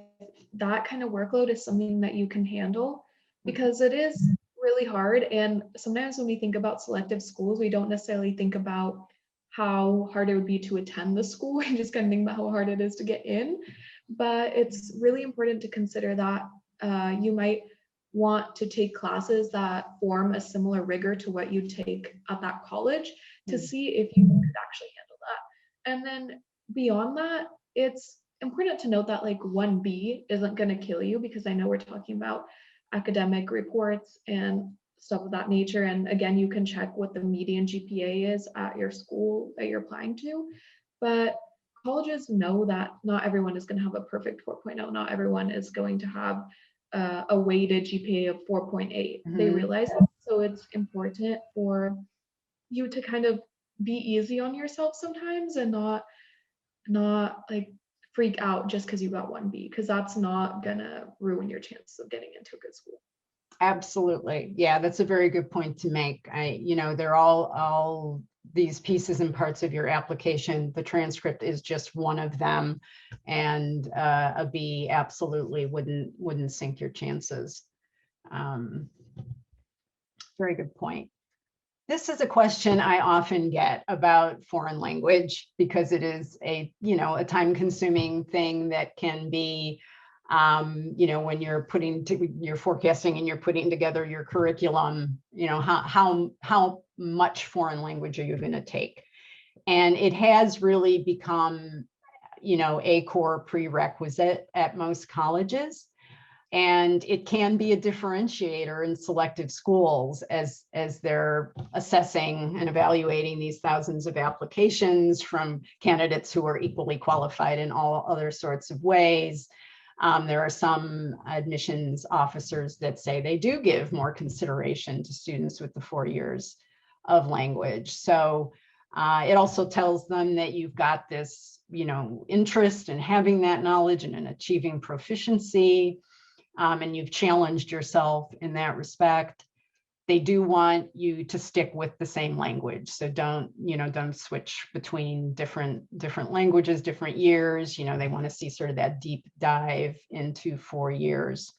C: that kind of workload is something that you can handle, because it is really hard. And sometimes when we think about selective schools, we don't necessarily think about how hard it would be to attend the school and just kind of think about how hard it is to get in. But it's really important to consider that you might want to take classes that form a similar rigor to what you take at that college to see if you could actually handle that. And then beyond that, it's important to note that like 1B isn't going to kill you, because I know we're talking about academic reports and stuff of that nature. And again, you can check what the median GPA is at your school that you're applying to. But colleges know that not everyone is going to have a perfect 4.0. Not everyone is going to have a weighted GPA of 4.8. Mm-hmm. They realize that. So it's important for you to kind of be easy on yourself sometimes and not like freak out just because you got 1B, because that's not gonna ruin your chances of getting into a good school.
B: Absolutely. Yeah, that's a very good point to make. They're all these pieces and parts of your application. The transcript is just one of them, and a B absolutely wouldn't sink your chances. Very good point. This is a question I often get about foreign language because it is a time-consuming thing that can be, when you're forecasting and you're putting together your curriculum, how much foreign language are you going to take? And it has really become, a core prerequisite at most colleges. And it can be a differentiator in selective schools as they're assessing and evaluating these thousands of applications from candidates who are equally qualified in all other sorts of ways. There are some admissions officers that say they do give more consideration to students with the 4 years of language. So it also tells them that you've got this, interest in having that knowledge and in achieving proficiency. And you've challenged yourself in that respect. They do want you to stick with the same language. So don't switch between different languages, different years. They want to see sort of that deep dive into 4 years.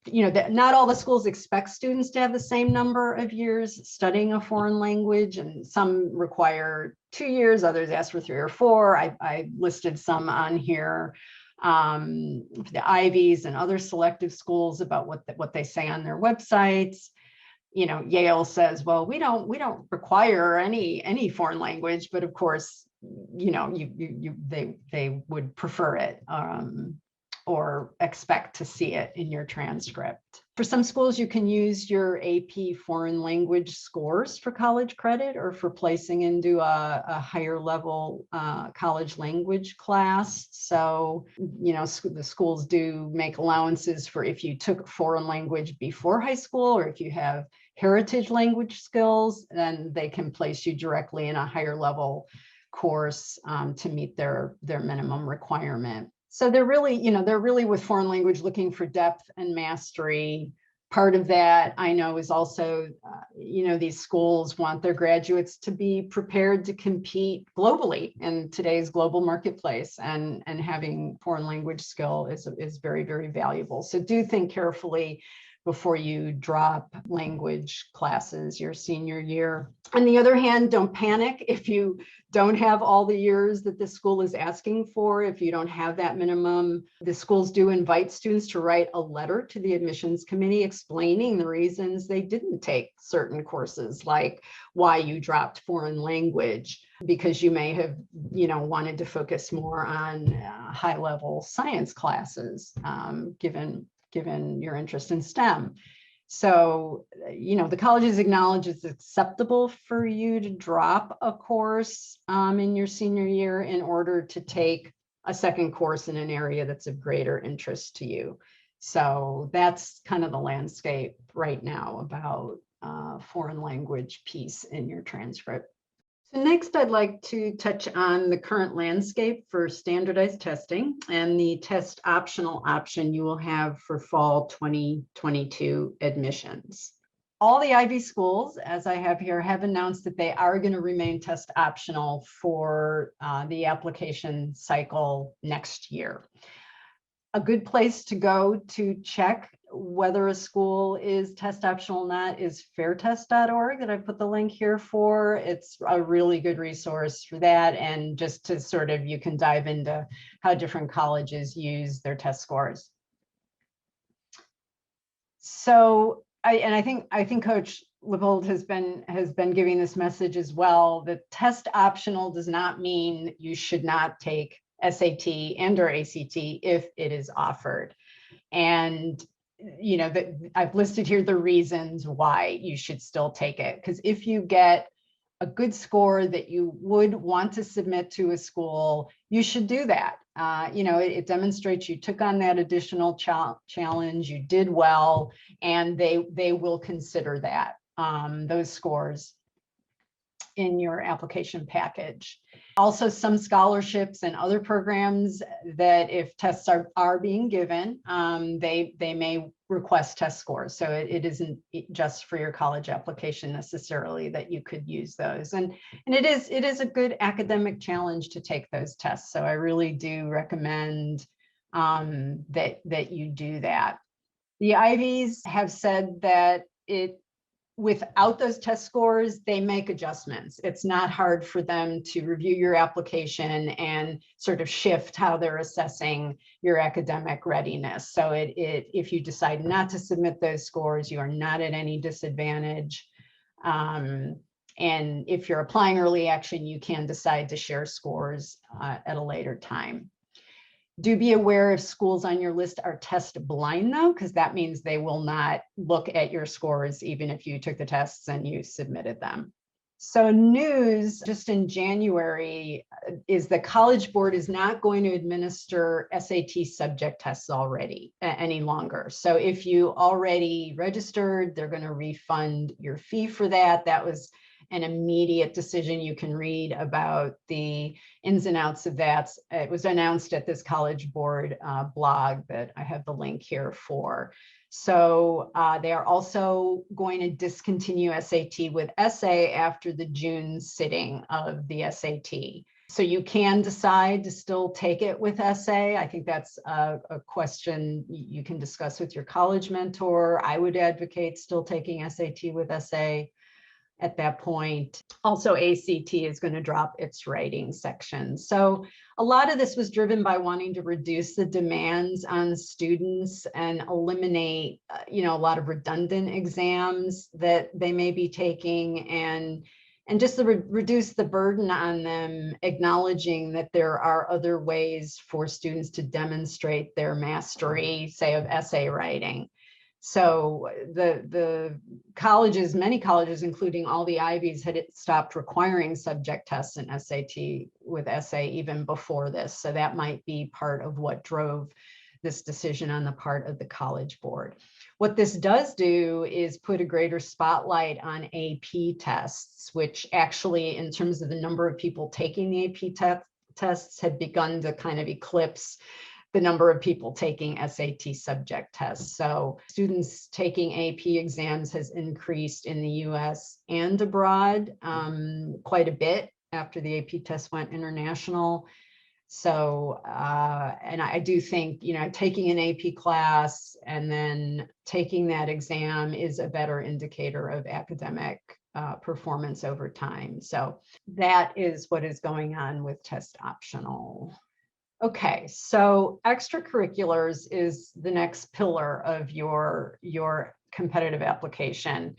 B: That not all the schools expect students to have the same number of years studying a foreign language, and some require 2 years, others ask for 3 or 4. I listed some on here. The Ivies and other selective schools about what they say on their websites. Yale says, well, we don't require any foreign language, but of course, they would prefer it or expect to see it in your transcript. For some schools, you can use your AP foreign language scores for college credit or for placing into a higher level college language class. So, the schools do make allowances for if you took foreign language before high school, or if you have heritage language skills, then they can place you directly in a higher level course to meet their minimum requirement. So they're really with foreign language looking for depth and mastery. Part of that, I know, is also, these schools want their graduates to be prepared to compete globally in today's global marketplace, and having foreign language skill is very, very valuable. So do think carefully before you drop language classes your senior year. On the other hand, don't panic if you don't have all the years that the school is asking for. If you don't have that minimum, the schools do invite students to write a letter to the admissions committee explaining the reasons they didn't take certain courses, like why you dropped foreign language, because you may have, wanted to focus more on high-level science classes, given your interest in STEM. So, the colleges acknowledge it's acceptable for you to drop a course in your senior year in order to take a second course in an area that's of greater interest to you. So that's kind of the landscape right now about foreign language piece in your transcript. So next, I'd like to touch on the current landscape for standardized testing and the test optional option you will have for fall 2022 admissions. All the Ivy schools, as I have here, have announced that they are going to remain test optional for the application cycle next year. A good place to go to check whether a school is test optional or not is fairtest.org, that I put the link here for. It's a really good resource for that. And just to sort of, you can dive into how different colleges use their test scores. So I think Coach Lippold has been giving this message as well, that test optional does not mean you should not take SAT and or ACT if it is offered. And that I've listed here the reasons why you should still take it. Because if you get a good score that you would want to submit to a school, you should do that. It demonstrates you took on that additional challenge, you did well, and they will consider that, those scores in your application package. Also, some scholarships and other programs that if tests are being given, they may request test scores. So it isn't just for your college application necessarily that you could use those. And it is a good academic challenge to take those tests. So I really do recommend that you do that. The Ivies have said that it without those test scores, they make adjustments. It's not hard for them to review your application and sort of shift how they're assessing your academic readiness. So if you decide not to submit those scores, you are not at any disadvantage. And if you're applying early action, you can decide to share scores at a later time. Do be aware if schools on your list are test blind though, because that means they will not look at your scores even if you took the tests and you submitted them. So news just in January is the College Board is not going to administer SAT subject tests any longer. So if you already registered, they're going to refund your fee for that. That was an immediate decision. You can read about the ins and outs of that. It was announced at this College Board blog that I have the link here for. So they are also going to discontinue SAT with essay after the June sitting of the SAT. So you can decide to still take it with essay. I think that's a question you can discuss with your college mentor. I would advocate still taking SAT with essay at that point. Also, ACT is going to drop its writing section. So a lot of this was driven by wanting to reduce the demands on students and eliminate, a lot of redundant exams that they may be taking, and just to reduce the burden on them, acknowledging that there are other ways for students to demonstrate their mastery, say, of essay writing. So the colleges, many colleges, including all the Ivies, had stopped requiring subject tests in SAT with essay even before this. So that might be part of what drove this decision on the part of the College Board. What this does do is put a greater spotlight on AP tests, which actually, in terms of the number of people taking the AP tests, had begun to kind of eclipse the number of people taking SAT subject tests. So students taking AP exams has increased in the US and abroad quite a bit after the AP test went international. So, and I do think, taking an AP class and then taking that exam is a better indicator of academic performance over time. So that is what is going on with test optional. Okay, so extracurriculars is the next pillar of your competitive application.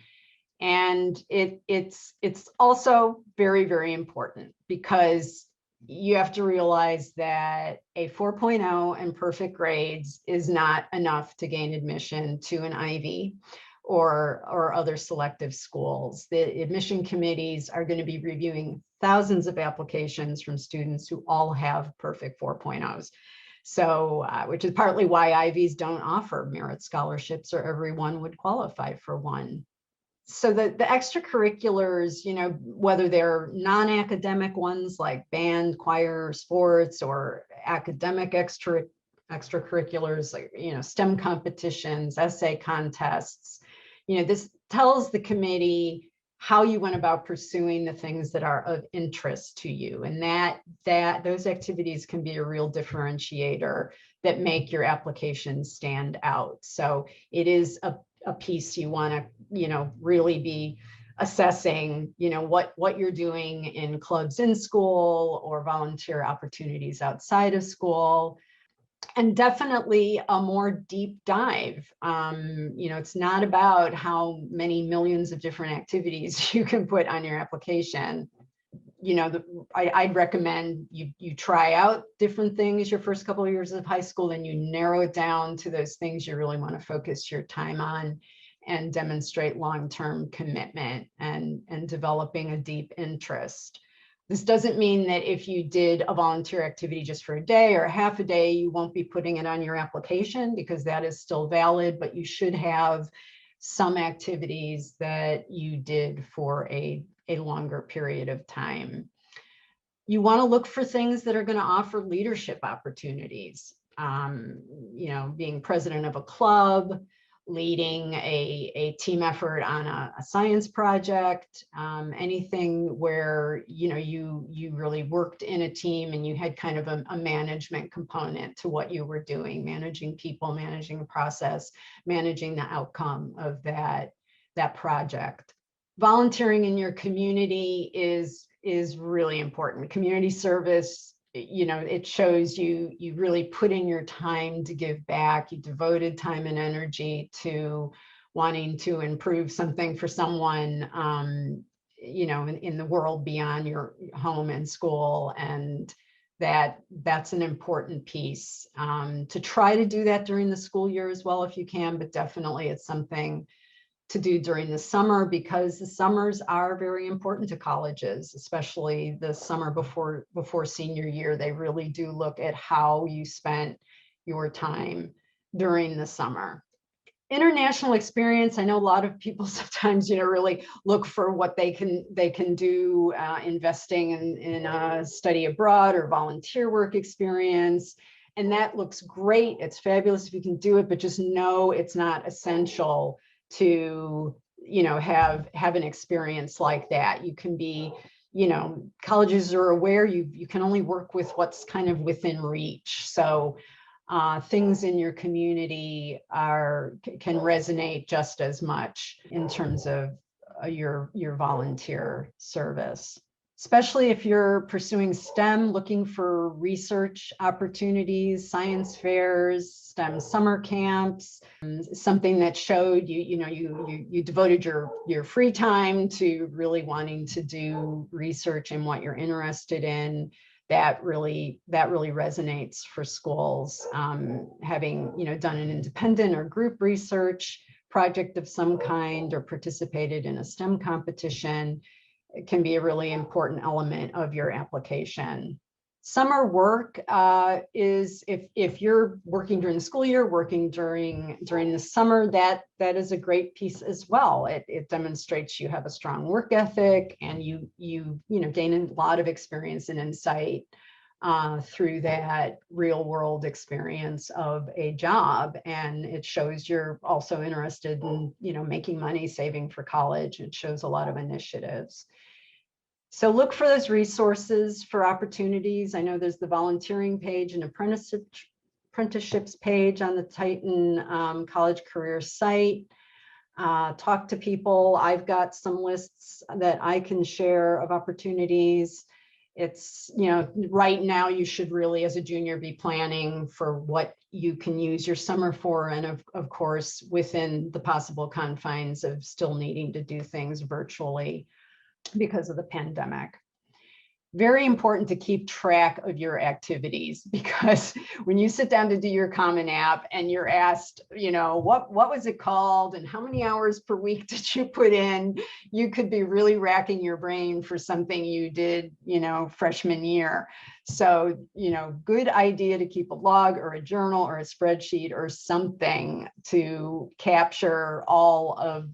B: And it's also very, very important, because you have to realize that a 4.0 and perfect grades is not enough to gain admission to an Ivy or other selective schools. The admission committees are going to be reviewing thousands of applications from students who all have perfect 4.0s. So, which is partly why Ivies don't offer merit scholarships, or everyone would qualify for one. So the extracurriculars, whether they're non-academic ones like band, choir, sports, or academic extracurriculars like, STEM competitions, essay contests, this tells the committee how you went about pursuing the things that are of interest to you. And that those activities can be a real differentiator that make your application stand out. So it is a piece you want to, really be assessing, what you're doing in clubs in school or volunteer opportunities outside of school. And definitely a more deep dive. It's not about how many millions of different activities you can put on your application. I'd recommend you try out different things your first couple of years of high school, and you narrow it down to those things you really want to focus your time on and demonstrate long-term commitment and developing a deep interest. This doesn't mean that if you did a volunteer activity just for a day or half a day, you won't be putting it on your application, because that is still valid, but you should have some activities that you did for a longer period of time. You want to look for things that are going to offer leadership opportunities. Being president of a club, leading a team effort on a science project, anything where you really worked in a team and you had kind of a management component to what you were doing, managing people, managing a process, managing the outcome of that that project. Volunteering in your community is really important. Community service, you know, it shows you really put in your time to give back. You devoted time and energy to wanting to improve something for someone, you know, in the world beyond your home and school. And that's an important piece, to try to do that during the school year as well if you can, but definitely it's something to do during the summer, because the summers are very important to colleges, especially the summer before senior year. They really do look at how you spent your time during the summer. International experience. I know a lot of people sometimes, you know, really look for what they can do, investing in a study abroad or volunteer work experience. And that looks great. It's fabulous if you can do it, but just know it's not essential to, you know, have an experience like that. You can be, you know, colleges are aware you can only work with what's kind of within reach. So things in your community can resonate just as much in terms of your volunteer service. Especially if you're pursuing STEM, looking for research opportunities, science fairs, STEM summer camps, something that showed you devoted your free time to really wanting to do research in what you're interested in. That really resonates for schools. Having, you know, done an independent or group research project of some kind or participated in a STEM competition, it can be a really important element of your application. Summer work is, if you're working during the school year, working during the summer, that is a great piece as well. It demonstrates you have a strong work ethic, and you know, gain a lot of experience and insight through that real world experience of a job. And it shows you're also interested in, you know, making money, saving for college. It shows a lot of initiatives. So look for those resources for opportunities. I know there's the volunteering page and apprenticeships page on the Titan College Career site. Talk to people. I've got some lists that I can share of opportunities. It's, you know, right now you should really, as a junior, be planning for what you can use your summer for. And of course, within the possible confines of still needing to do things virtually because of the pandemic. Very important to keep track of your activities, because when you sit down to do your Common App and you're asked, you know, what was it called and how many hours per week did you put in, you could be really racking your brain for something you did, you know, freshman year. So, you know, good idea to keep a log or a journal or a spreadsheet or something to capture all of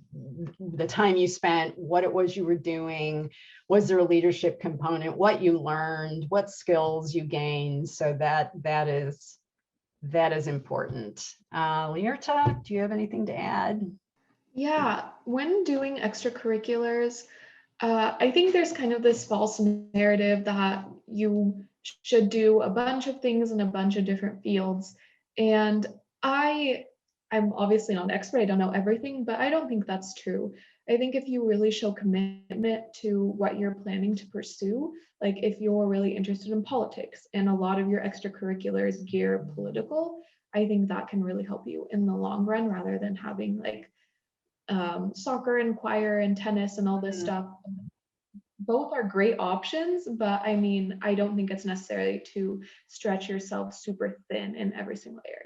B: the time you spent, what it was you were doing. Was there a leadership component, what you learned, what skills you gained? So that is important. Lierta, do you have anything to add?
C: Yeah, when doing extracurriculars, I think there's kind of this false narrative that you should do a bunch of things in a bunch of different fields. And I'm obviously not an expert, I don't know everything, but I don't think that's true. I think if you really show commitment to what you're planning to pursue, like if you're really interested in politics and a lot of your extracurriculars gear political, I think that can really help you in the long run, rather than having like soccer and choir and tennis and all this stuff. Both are great options, but I mean, I don't think it's necessary to stretch yourself super thin in every single area.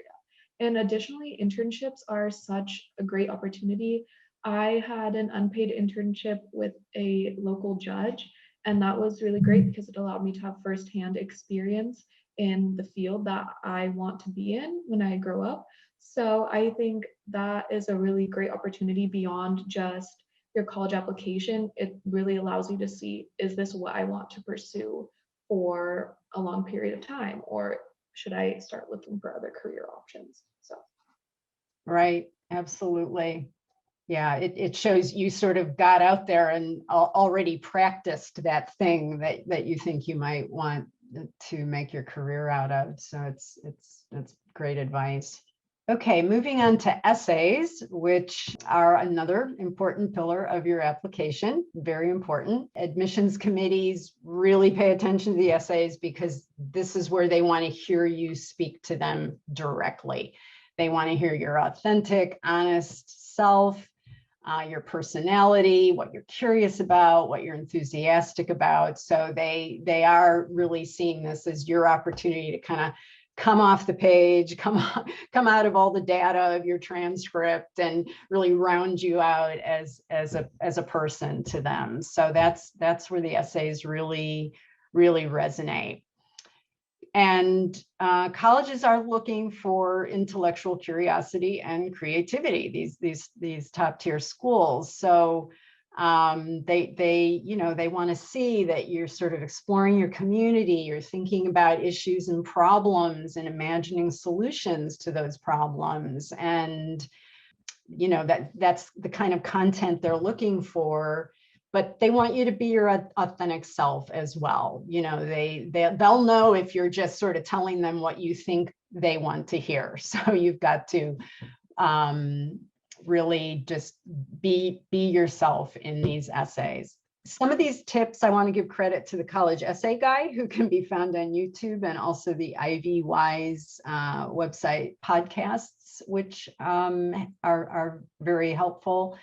C: And additionally, internships are such a great opportunity. I had an unpaid internship with a local judge, and that was really great because it allowed me to have firsthand experience in the field that I want to be in when I grow up. So I think that is a really great opportunity beyond just your college application. It really allows you to see, is this what I want to pursue for a long period of time, or should I start looking for other career options? So,
B: right, absolutely. Yeah, it shows you sort of got out there and already practiced that thing that you think you might want to make your career out of. So it's great advice. Okay, moving on to essays, which are another important pillar of your application, very important. Admissions committees really pay attention to the essays because this is where they want to hear you speak to them directly. They want to hear your authentic, honest self, your personality, what you're curious about, what you're enthusiastic about. So they are really seeing this as your opportunity to kind of come off the page, come out of all the data of your transcript and really round you out as a person to them. So that's where the essays really resonate. And colleges are looking for intellectual curiosity and creativity, these top tier schools. So they want to see that you're sort of exploring your community, you're thinking about issues and problems and imagining solutions to those problems. And that's the kind of content they're looking for. But they want you to be your authentic self as well. They'll know if you're just sort of telling them what you think they want to hear. So you've got to really just be yourself in these essays. Some of these tips, I want to give credit to the College Essay Guide, who can be found on YouTube, and also the Ivy Wise website podcasts, which are very helpful.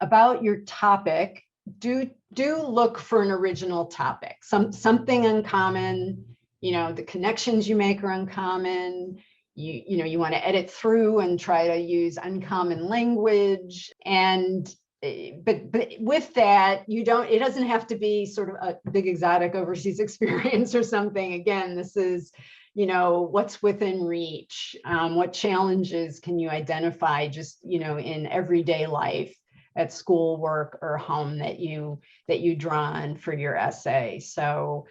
B: About your topic, do look for an original topic, something uncommon. The connections you make are uncommon. You want to edit through and try to use uncommon language. And but with that, it doesn't have to be sort of a big exotic overseas experience or something. Again, this is what's within reach. What challenges can you identify just in everyday life, at school, work, or home that you draw on for your essay. So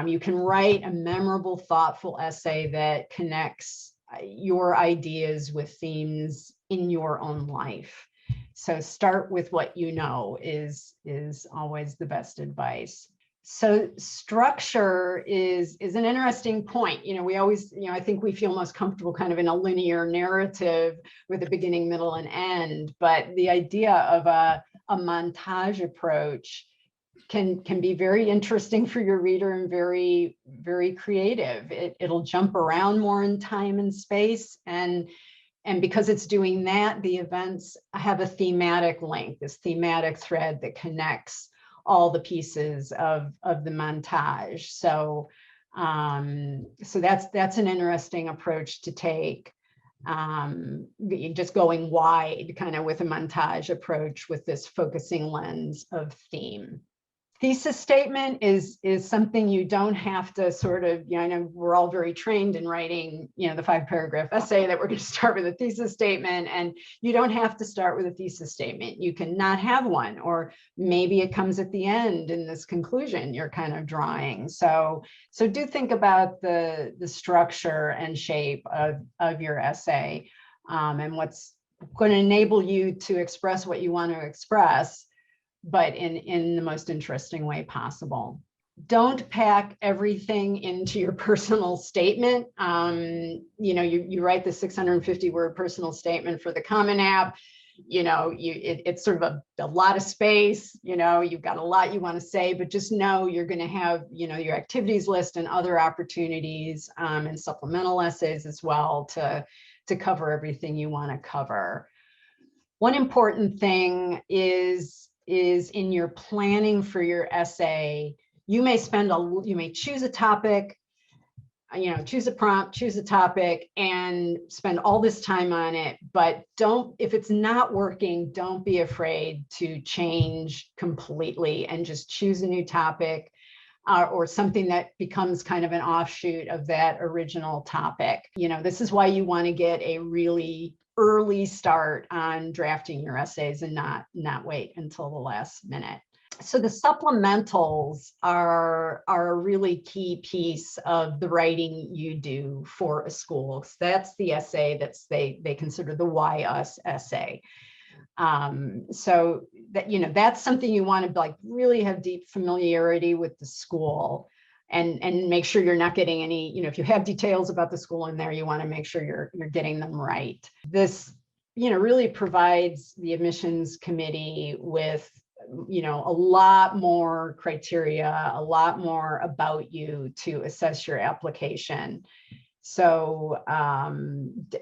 B: you can write a memorable, thoughtful essay that connects your ideas with themes in your own life. So start with what you know is always the best advice. So structure is an interesting point. We always, I think we feel most comfortable kind of in a linear narrative with a beginning, middle, and end. But the idea of a montage approach can be very interesting for your reader and very, very creative. It'll jump around more in time and space. And because it's doing that, the events have a thematic link, this thematic thread that connects all the pieces of the montage. So that's an interesting approach to take. Just going wide kind of with a montage approach with this focusing lens of theme. Thesis statement is something you don't have to sort of, I know we're all very trained in writing, the 5-paragraph essay that we're going to start with a thesis statement, and you don't have to start with a thesis statement. You can not have one, or maybe it comes at the end in this conclusion you're kind of drawing. So do think about the structure and shape of your essay, and what's going to enable you to express what you want to express, but in the most interesting way possible. Don't pack everything into your personal statement. You write the 650-word personal statement for the Common App. It's sort of a lot of space. You've got a lot you want to say, but just know you're going to have, your activities list and other opportunities and supplemental essays as well to cover everything you want to cover. One important thing is in your planning for your essay, you may choose a topic, choose a prompt, choose a topic, and spend all this time on it. But if it's not working, don't be afraid to change completely and just choose a new topic or something that becomes kind of an offshoot of that original topic. This is why you want to get a really early start on drafting your essays and not wait until the last minute. So the supplementals are a really key piece of the writing you do for a school. So that's the essay they consider the Why Us essay. So that that's something you want to really have deep familiarity with the school and make sure you're not getting any, if you have details about the school in there, you want to make sure you're getting them right. This, really provides the admissions committee with, a lot more criteria, a lot more about you to assess your application. So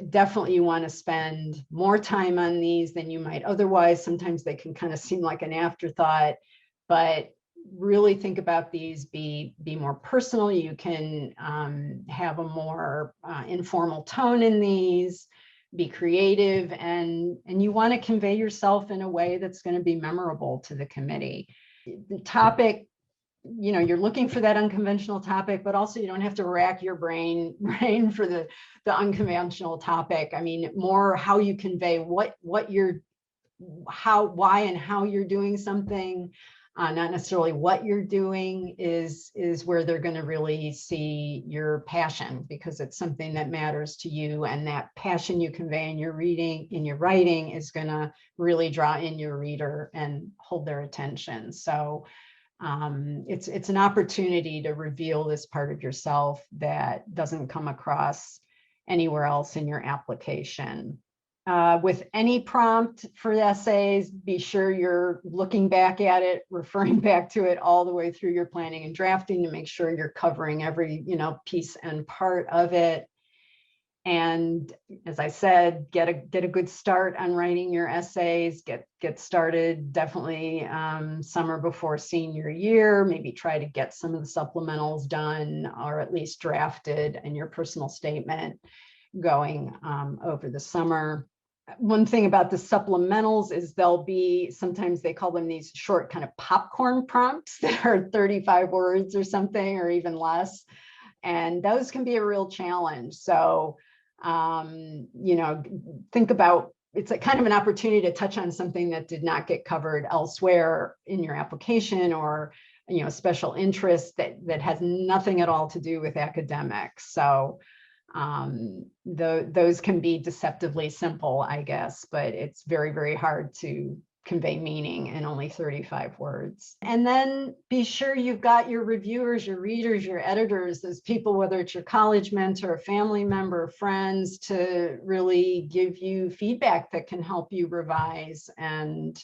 B: definitely you want to spend more time on these than you might otherwise. Sometimes they can kind of seem like an afterthought, but really think about these, be more personal. You can have a more informal tone in these, be creative, and you want to convey yourself in a way that's going to be memorable to the committee. The topic, you're looking for that unconventional topic, but also you don't have to rack your brain for the unconventional topic. I mean, more how you convey what you're, why and how you're doing something, not necessarily what you're doing, is where they're going to really see your passion, because it's something that matters to you, and that passion you convey in your writing is going to really draw in your reader and hold their attention. So it's an opportunity to reveal this part of yourself that doesn't come across anywhere else in your application. With any prompt for essays, be sure you're looking back at it, referring back to it all the way through your planning and drafting to make sure you're covering every, piece and part of it. And as I said, get a good start on writing your essays. Get started definitely summer before senior year. Maybe try to get some of the supplementals done, or at least drafted, and your personal statement going over the summer. One thing about the supplementals is they'll be, sometimes they call them these short kind of popcorn prompts that are 35 words or something, or even less. And those can be a real challenge. So, think about, it's a kind of an opportunity to touch on something that did not get covered elsewhere in your application, or, special interest that has nothing at all to do with academics. So, those can be deceptively simple, I guess, but it's very, very hard to convey meaning in only 35 words. And then be sure you've got your reviewers, your readers, your editors, those people, whether it's your college mentor, a family member, friends, to really give you feedback that can help you revise and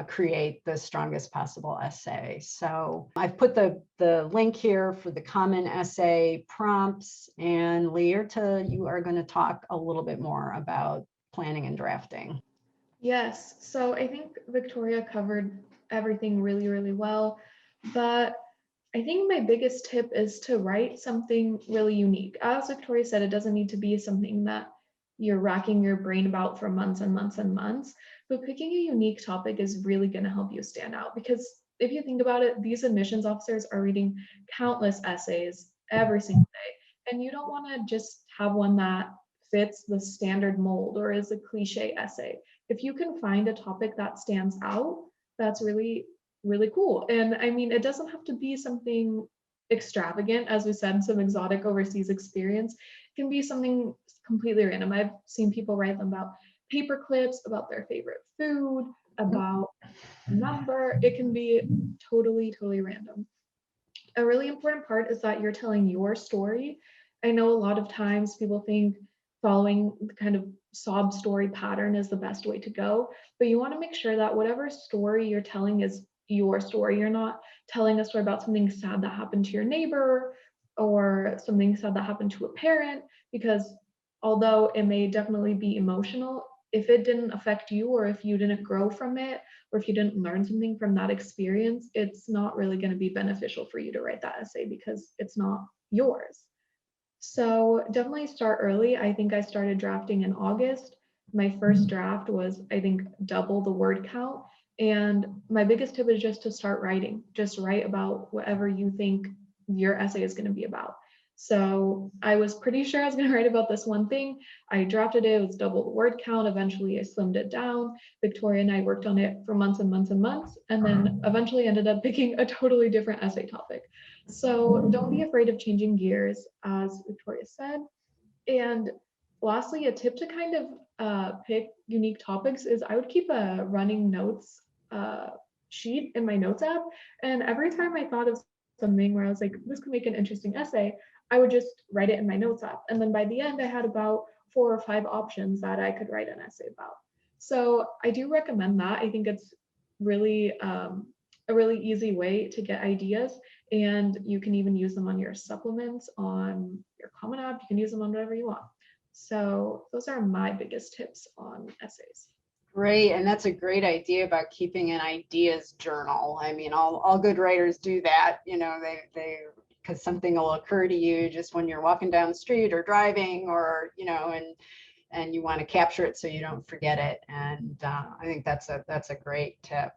B: create the strongest possible essay. So I've put the link here for the common essay prompts, and Lierta, you are going to talk a little bit more about planning and drafting.
C: Yes, so I think Victoria covered everything really, really well, but I think my biggest tip is to write something really unique. As Victoria said, it doesn't need to be something that you're racking your brain about for months and months and months, but picking a unique topic is really going to help you stand out, because if you think about it, these admissions officers are reading countless essays every single day, and you don't want to just have one that fits the standard mold or is a cliche essay. If you can find a topic that stands out, that's really, really cool. And I mean, it doesn't have to be something extravagant, as we said, some exotic overseas experience. It can be something completely random. I've seen people write them about paper clips, about their favorite food, about a number. It can be totally, totally random. A really important part is that you're telling your story. I know a lot of times people think following the kind of sob story pattern is the best way to go, but you want to make sure that whatever story you're telling is your story. You're not telling a story about something sad that happened to your neighbor or something sad that happened to a parent, because although it may definitely be emotional, if it didn't affect you, or if you didn't grow from it, or if you didn't learn something from that experience, it's not really going to be beneficial for you to write that essay, because it's not yours. So definitely start early. I think I started drafting in August. My first draft was, I think, double the word count. And my biggest tip is just to start writing. Just write about whatever you think your essay is going to be about. So I was pretty sure I was going to write about this one thing. I drafted it. It was double the word count. Eventually, I slimmed it down. Victoria and I worked on it for months and months and months, and then eventually ended up picking a totally different essay topic. So don't be afraid of changing gears, as Victoria said. And lastly, a tip to kind of pick unique topics is I would keep a running notes sheet in my notes app. And every time I thought of something where I was like, this could make an interesting essay, I would just write it in my notes app. And then by the end, I had about 4 or 5 options that I could write an essay about. So I do recommend that. I think it's really a really easy way to get ideas, and you can even use them on your supplements, on your Common App. You can use them on whatever you want. So those are my biggest tips on essays.
B: Great, and that's a great idea about keeping an ideas journal. I mean, all good writers do that. You know, they because something will occur to you just when you're walking down the street or driving, or you know, and you want to capture it so you don't forget it. And I think that's a great tip.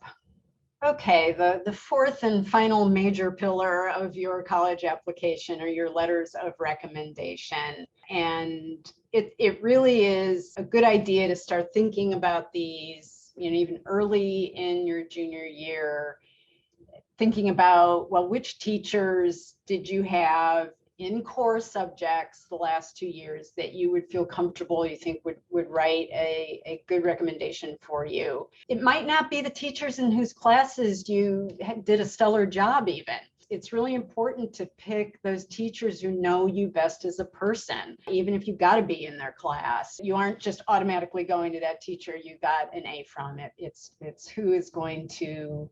B: Okay, the fourth and final major pillar of your college application are your letters of recommendation. And it really is a good idea to start thinking about these, you know, even early in your junior year, thinking about, well, which teachers did you have in core subjects the last 2 years that you would feel comfortable, you think would write a good recommendation for you. It might not be the teachers in whose classes you did a stellar job even. It's really important to pick those teachers who know you best as a person, even if you've got to be in their class. You aren't just automatically going to that teacher you got an A from. It's who is going to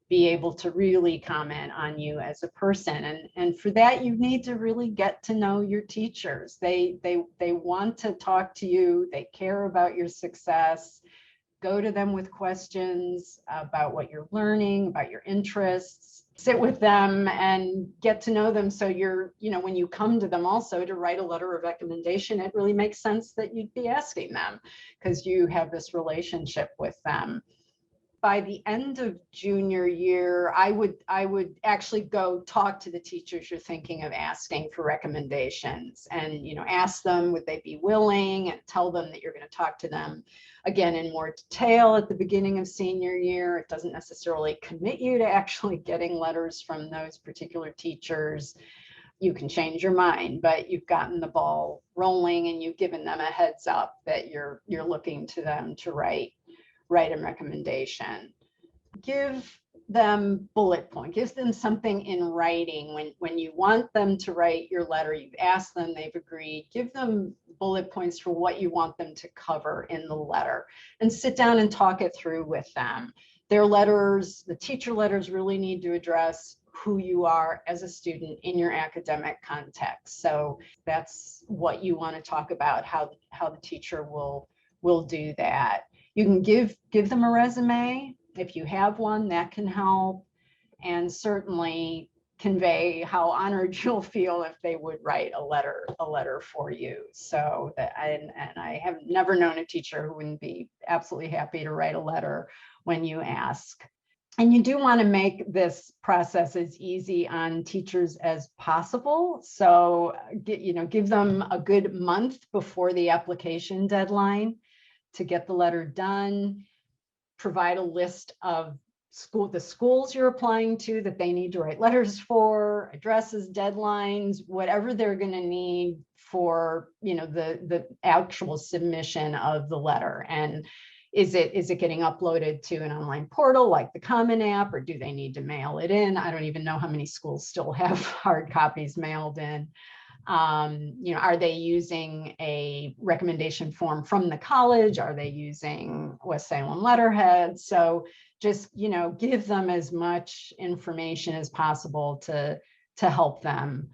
B: be able to really comment on you as a person. And for that, you need to really get to know your teachers. They want to talk to you. They care about your success. Go to them with questions about what you're learning, about your interests. Sit with them and get to know them. So you're, you know, when you come to them also to write a letter of recommendation, it really makes sense that you'd be asking them because you have this relationship with them. By the end of junior year, I would actually go talk to the teachers you're thinking of asking for recommendations, and you know, ask them would they be willing, and tell them that you're going to talk to them again in more detail at the beginning of senior year. It doesn't necessarily commit you to actually getting letters from those particular teachers. You can change your mind, but you've gotten the ball rolling and you've given them a heads up that you're looking to them to write a recommendation. Give them bullet point, give them something in writing. When you want them to write your letter, you've asked them, they've agreed, give them bullet points for what you want them to cover in the letter and sit down and talk it through with them. Their letters, the teacher letters, really need to address who you are as a student in your academic context. So that's what you want to talk about, how the teacher will do that. You can give them a resume if you have one, that can help, and certainly convey how honored you'll feel if they would write a letter for you. So that and I have never known a teacher who wouldn't be absolutely happy to write a letter when you ask. And you do want to make this process as easy on teachers as possible. So give them a good month before the application deadline to get the letter done. Provide a list of the schools you're applying to that they need to write letters for, addresses, deadlines, whatever they're going to need for, you know, the actual submission of the letter. And is it getting uploaded to an online portal like the Common App, or do they need to mail it in? I don't even know how many schools still have hard copies mailed in. Are they using a recommendation form from the college? Are they using West Salem letterhead? So just, give them as much information as possible to help them.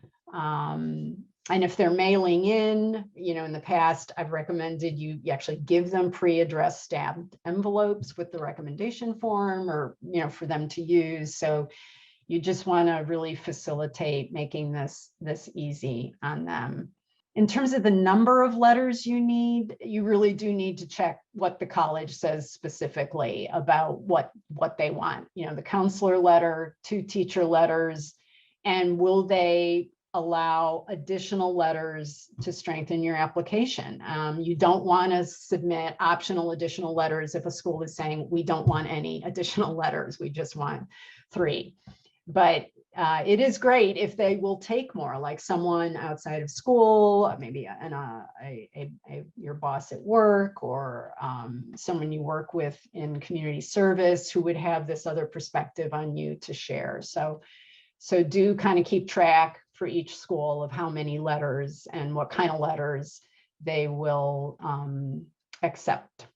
B: And if they're mailing in, in the past, I've recommended you actually give them pre-addressed stamped envelopes with the recommendation form, or, for them to use. So you just want to really facilitate making this easy on them. In terms of the number of letters you need, you really do need to check what the college says specifically about what they want. The counselor letter, 2 teacher letters, and will they allow additional letters to strengthen your application. You don't want to submit optional additional letters if a school is saying, we don't want any additional letters, we just want 3. But it is great if they will take more, like someone outside of school, maybe your boss at work, or someone you work with in community service who would have this other perspective on you to share. So So do kind of keep track for each school of how many letters and what kind of letters they will accept.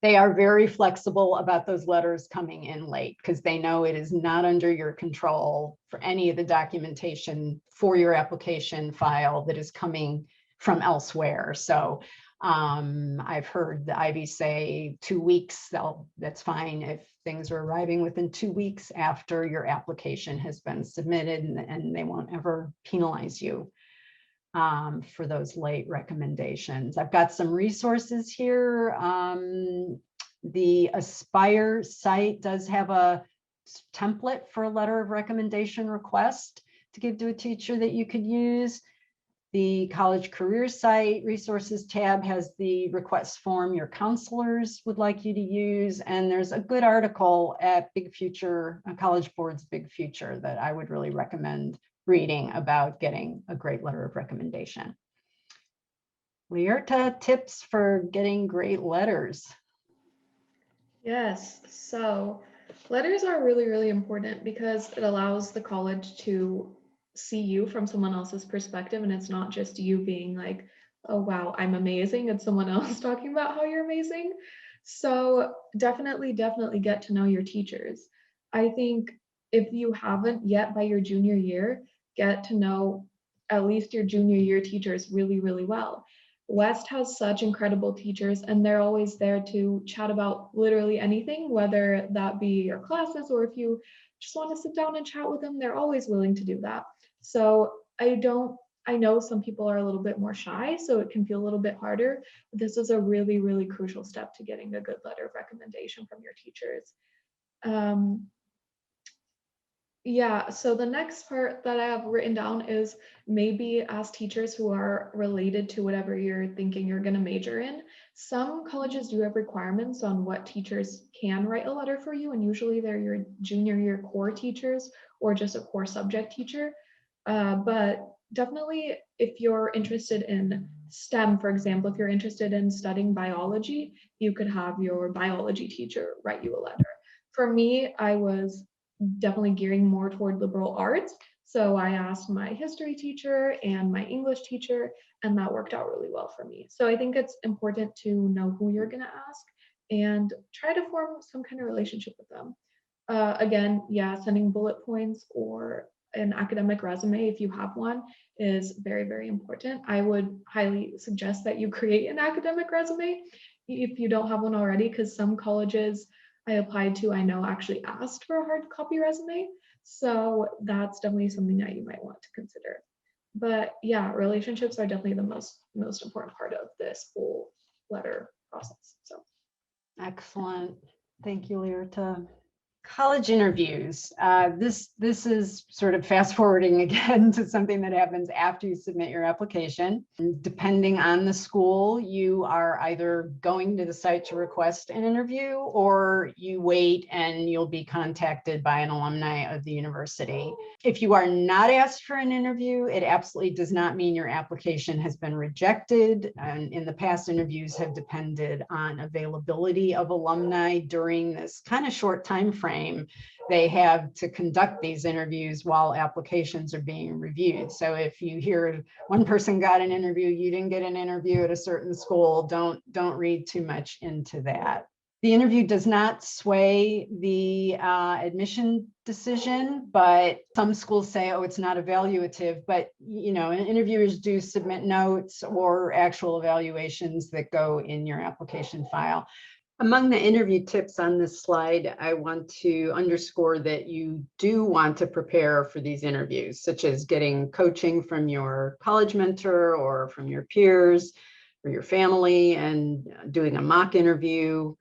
B: They are very flexible about those letters coming in late because they know it is not under your control for any of the documentation for your application file that is coming from elsewhere. So I've heard the Ivy say 2 weeks, that's fine if things are arriving within 2 weeks after your application has been submitted, and they won't ever penalize you for those late recommendations. I've got some resources here. The Aspire site does have a template for a letter of recommendation request to give to a teacher that you could use. The College Career Site Resources tab has the request form your counselors would like you to use. And there's a good article at Big Future, College Board's Big Future, that I would really recommend reading about getting a great letter of recommendation. Lierta, tips for getting great letters.
C: Yes, so letters are really, really important because it allows the college to see you from someone else's perspective, and it's not just you being like, oh wow, I'm amazing, and someone else talking about how you're amazing. So definitely get to know your teachers. I think if you haven't yet by your junior year, get to know at least your junior year teachers really, really well. West has such incredible teachers, and they're always there to chat about literally anything, whether that be your classes or if you just want to sit down and chat with them, they're always willing to do that. So I know some people are a little bit more shy, so it can feel a little bit harder. This is a really, really crucial step to getting a good letter of recommendation from your teachers. Yeah, so the next part that I have written down is maybe ask teachers who are related to whatever you're thinking you're going to major in. Some colleges do have requirements on what teachers can write a letter for you, and usually they're your junior year core teachers or just a core subject teacher. But definitely if you're interested in STEM, for example, if you're interested in studying biology, you could have your biology teacher write you a letter. For me, I was definitely gearing more toward liberal arts. So I asked my history teacher and my English teacher, and that worked out really well for me. So I think it's important to know who you're going to ask and try to form some kind of relationship with them. Again, yeah, sending bullet points or an academic resume, if you have one, is very, very important. I would highly suggest that you create an academic resume if you don't have one already, because some colleges I applied to, I know, actually asked for a hard copy resume. So that's definitely something that you might want to consider. But yeah, relationships are definitely the most important part of this whole letter process. So
B: Excellent. Thank you, Lierta. College interviews. This is sort of fast forwarding again to something that happens after you submit your application. And depending on the school, you are either going to the site to request an interview, or you wait and you'll be contacted by an alumni of the university. If you are not asked for an interview, it absolutely does not mean your application has been rejected. And in the past, interviews have depended on availability of alumni during this kind of short time frame. They have to conduct these interviews while applications are being reviewed. So if you hear one person got an interview, you didn't get an interview at a certain school, don't read too much into that. The interview does not sway the admission decision, but some schools say, oh, it's not evaluative, but interviewers do submit notes or actual evaluations that go in your application file. Among the interview tips on this slide, I want to underscore that you do want to prepare for these interviews, such as getting coaching from your college mentor or from your peers or your family, and doing a mock interview.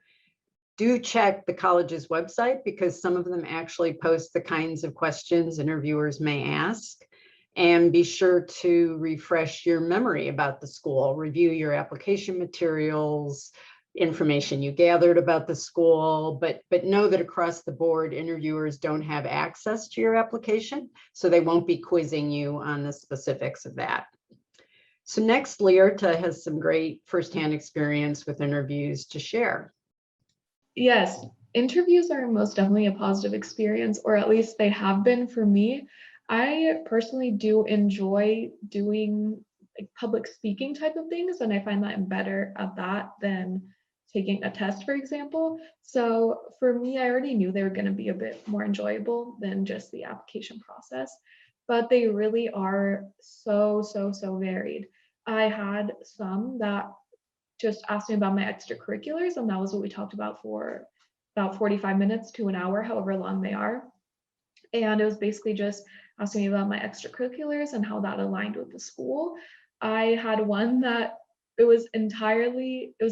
B: Do check the college's website, because some of them actually post the kinds of questions interviewers may ask. And be sure to refresh your memory about the school, review your application materials, information you gathered about the school, but know that across the board, interviewers don't have access to your application, so they won't be quizzing you on the specifics of that. So next, Lierta has some great firsthand experience with interviews to share.
C: yes, Interviews are most definitely a positive experience, or at least they have been for me. I personally do enjoy doing like public speaking type of things, and I find that I'm better at that than taking a test, for example. So for me, I already knew they were going to be a bit more enjoyable than just the application process, but they really are so varied. I had some that just asked me about my extracurriculars, and that was what we talked about for about 45 minutes to an hour, however long they are. And it was basically just asking me about my extracurriculars and how that aligned with the school. I had one that it was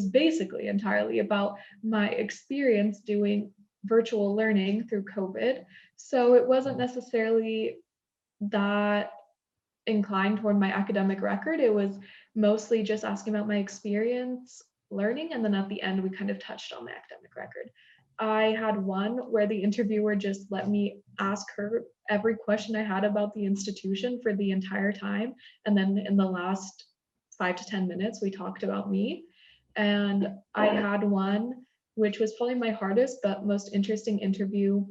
C: basically entirely about my experience doing virtual learning through COVID. So it wasn't necessarily that inclined toward my academic record. It was mostly just asking about my experience learning. And then at the end, we kind of touched on my academic record. I had one where the interviewer just let me ask her every question I had about the institution for the entire time. And then in the last 5 to 10 minutes, we talked about me. And I had one, which was probably my hardest but most interesting interview,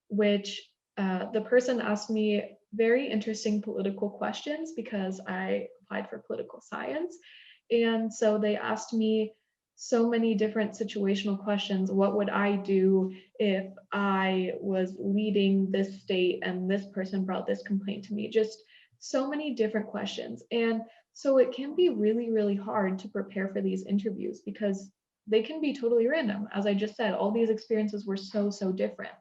C: which the person asked me very interesting political questions because I applied for political science. And so they asked me so many different situational questions. What would I do if I was leading this state and this person brought this complaint to me? Just so many different questions. And so it can be really hard to prepare for these interviews because they can be totally random. As I just said, all these experiences were so different.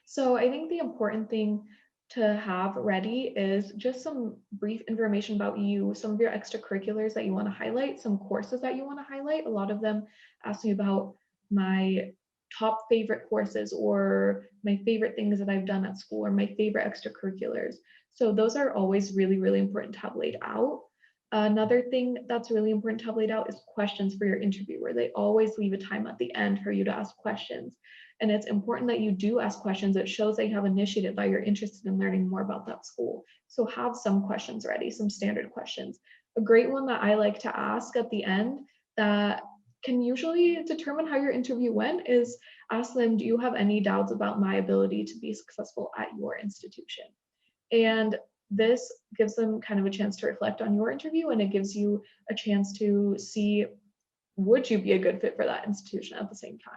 C: So I think the important thing to have ready is just some brief information about you, some of your extracurriculars that you want to highlight, some courses that you want to highlight. A lot of them ask me about my top favorite courses or my favorite things that I've done at school or my favorite extracurriculars. So those are always really important to have laid out. Another thing that's really important to have laid out is questions for your interviewer. They always leave a time at the end for you to ask questions. And it's important that you do ask questions. It shows that you have initiative, that you're interested in learning more about that school. So have some questions ready, some standard questions. A great one that I like to ask at the end that can usually determine how your interview went is ask them, do you have any doubts about my ability to be successful at your institution? And this gives them kind of a chance to reflect on your interview, and it gives you a chance to see, would you be a good fit for that institution at the same time?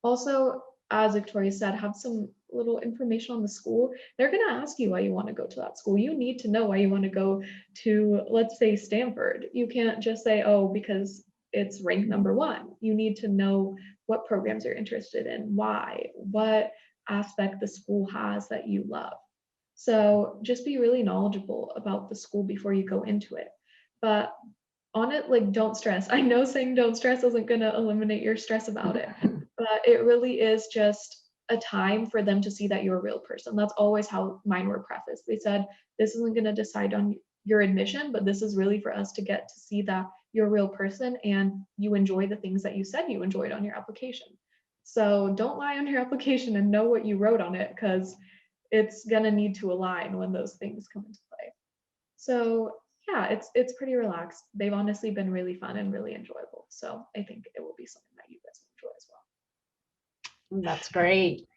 C: Also, as Victoria said, have some little information on the school. They're going to ask you why you want to go to that school. You need to know why you want to go to, let's say, Stanford. You can't just say, oh, because it's ranked #1. You need to know what programs you're interested in, why, what aspect the school has that you love. So just be really knowledgeable about the school before you go into it. But on it, like, don't stress. I know saying don't stress isn't going to eliminate your stress about it, but it really is just a time for them to see that you're a real person. That's always how mine were prefaced. They said, this isn't going to decide on your admission, but this is really for us to get to see that you're a real person and you enjoy the things that you said you enjoyed on your application. So don't lie on your application and know what you wrote on it, because it's going to need to align when those things come into play. So yeah, it's pretty relaxed. They've honestly been really fun and really enjoyable. So I think it will be something that you guys will enjoy as well.
B: That's great.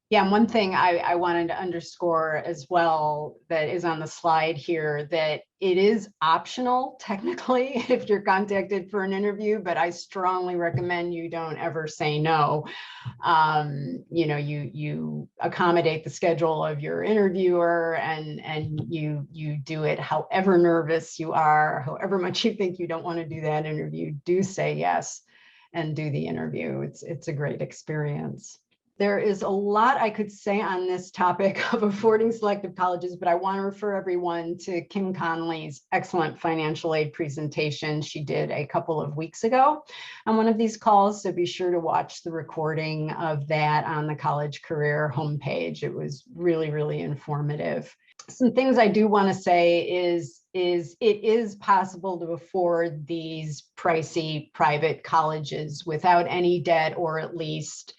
B: Yeah, one thing I wanted to underscore as well that is on the slide here, that it is optional technically if you're contacted for an interview, but I strongly recommend you don't ever say no. You know, you accommodate the schedule of your interviewer and you do it however nervous you are, however much you think you don't want to do that interview, do say yes and do the interview. It's a great experience. There is a lot I could say on this topic of affording selective colleges, but I want to refer everyone to Kim Conley's excellent financial aid presentation she did a couple of weeks ago on one of these calls. So be sure to watch the recording of that on the College Career homepage. It was really informative. Some things I do want to say is it is possible to afford these pricey private colleges without any debt, or at least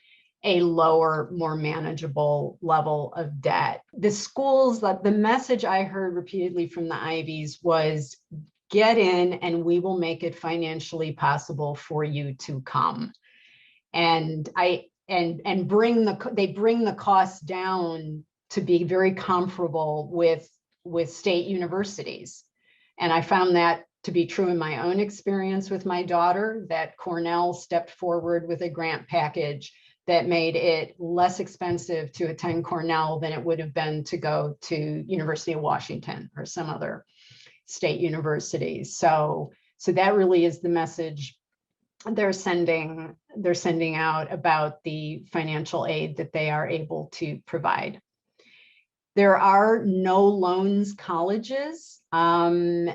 B: a lower, more manageable level of debt. The schools, the message I heard repeatedly from the Ivies was get in and we will make it financially possible for you to come. And they bring the costs down to be very comparable with state universities. And I found that to be true in my own experience with my daughter, that Cornell stepped forward with a grant package that made it less expensive to attend Cornell than it would have been to go to University of Washington or some other state universities. So that really is the message they're sending out about the financial aid that they are able to provide. There are no loans colleges, and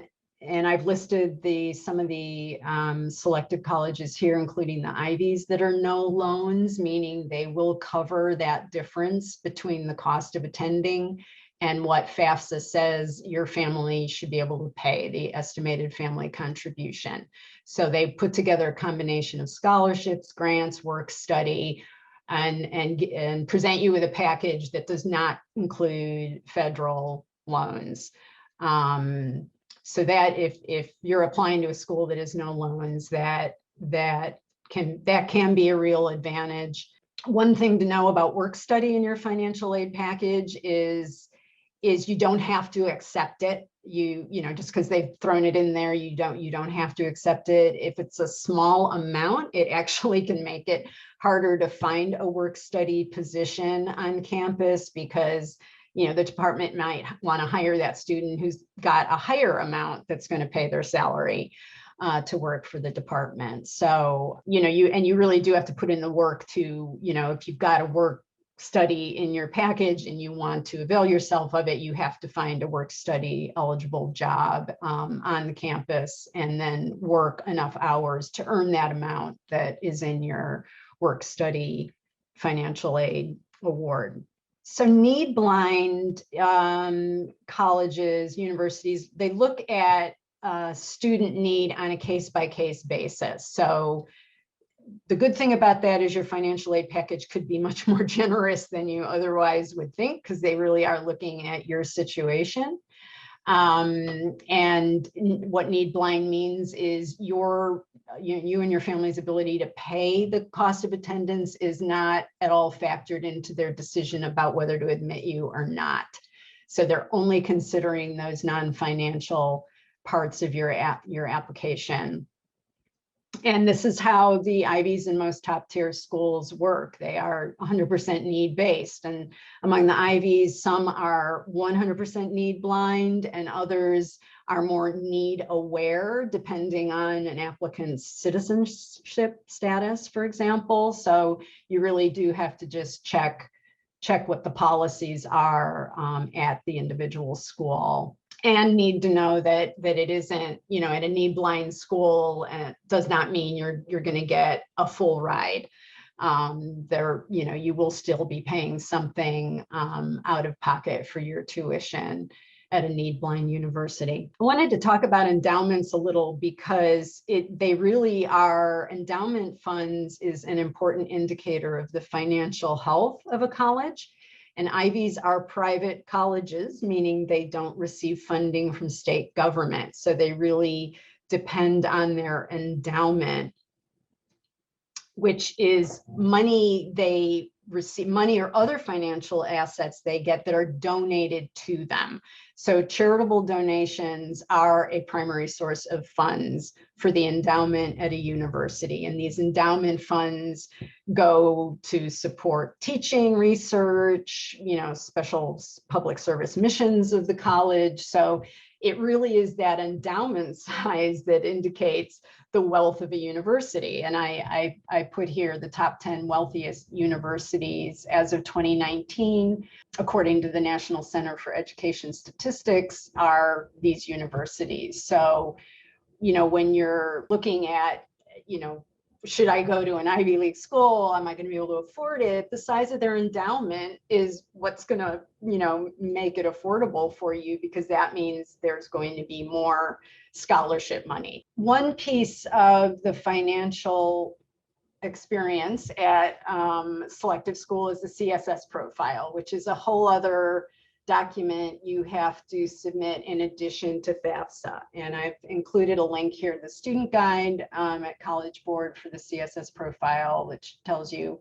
B: I've listed some of the selective colleges here, including the Ivies that are no loans, meaning they will cover that difference between the cost of attending and what FAFSA says your family should be able to pay, the estimated family contribution. So they put together a combination of scholarships, grants, work study, and present you with a package that does not include federal loans. So that if you're applying to a school that has no loans, that can be a real advantage. One thing to know about work study in your financial aid package is you don't have to accept it. You know, just because they've thrown it in there, you don't have to accept it. If it's a small amount, it actually can make it harder to find a work study position on campus, because the department might want to hire that student who's got a higher amount that's going to pay their salary to work for the department. So, you really do have to put in the work to, if you've got a work study in your package and you want to avail yourself of it, you have to find a work study eligible job on the campus and then work enough hours to earn that amount that is in your work study financial aid award. So need blind colleges, universities, they look at student need on a case-by-case basis. So the good thing about that is your financial aid package could be much more generous than you otherwise would think, because they really are looking at your situation. And what need blind means is you and your family's ability to pay the cost of attendance is not at all factored into their decision about whether to admit you or not. So they're only considering those non-financial parts of your application. And this is how the Ivies and most top tier schools work. They are 100% need based. And among the Ivies, some are 100% need blind and others are more need aware, depending on an applicant's citizenship status, for example. So you really do have to just check what the policies are at the individual school. And need to know that it isn't, at a need blind school, does not mean you're going to get a full ride. You will still be paying something out of pocket for your tuition at a need blind university. I wanted to talk about endowments a little because they really are, endowment funds is an important indicator of the financial health of a college. And Ivies are private colleges, meaning they don't receive funding from state government. So they really depend on their endowment, which is money they receive, money or other financial assets they get that are donated to them. So charitable donations are a primary source of funds for the endowment at a university. And these endowment funds go to support teaching, research, special public service missions of the college. So it really is that endowment size that indicates the wealth of a university. And I put here the top 10 wealthiest universities as of 2019, according to the National Center for Education Statistics, are these universities. So, when you're looking at, should I go to an Ivy League school? Am I going to be able to afford it? The size of their endowment is what's going to, make it affordable for you, because that means there's going to be more scholarship money. One piece of the financial experience at Selective School is the CSS Profile, which is a whole other document you have to submit in addition to FAFSA. And I've included a link here in the student guide at College Board for the CSS profile, which tells you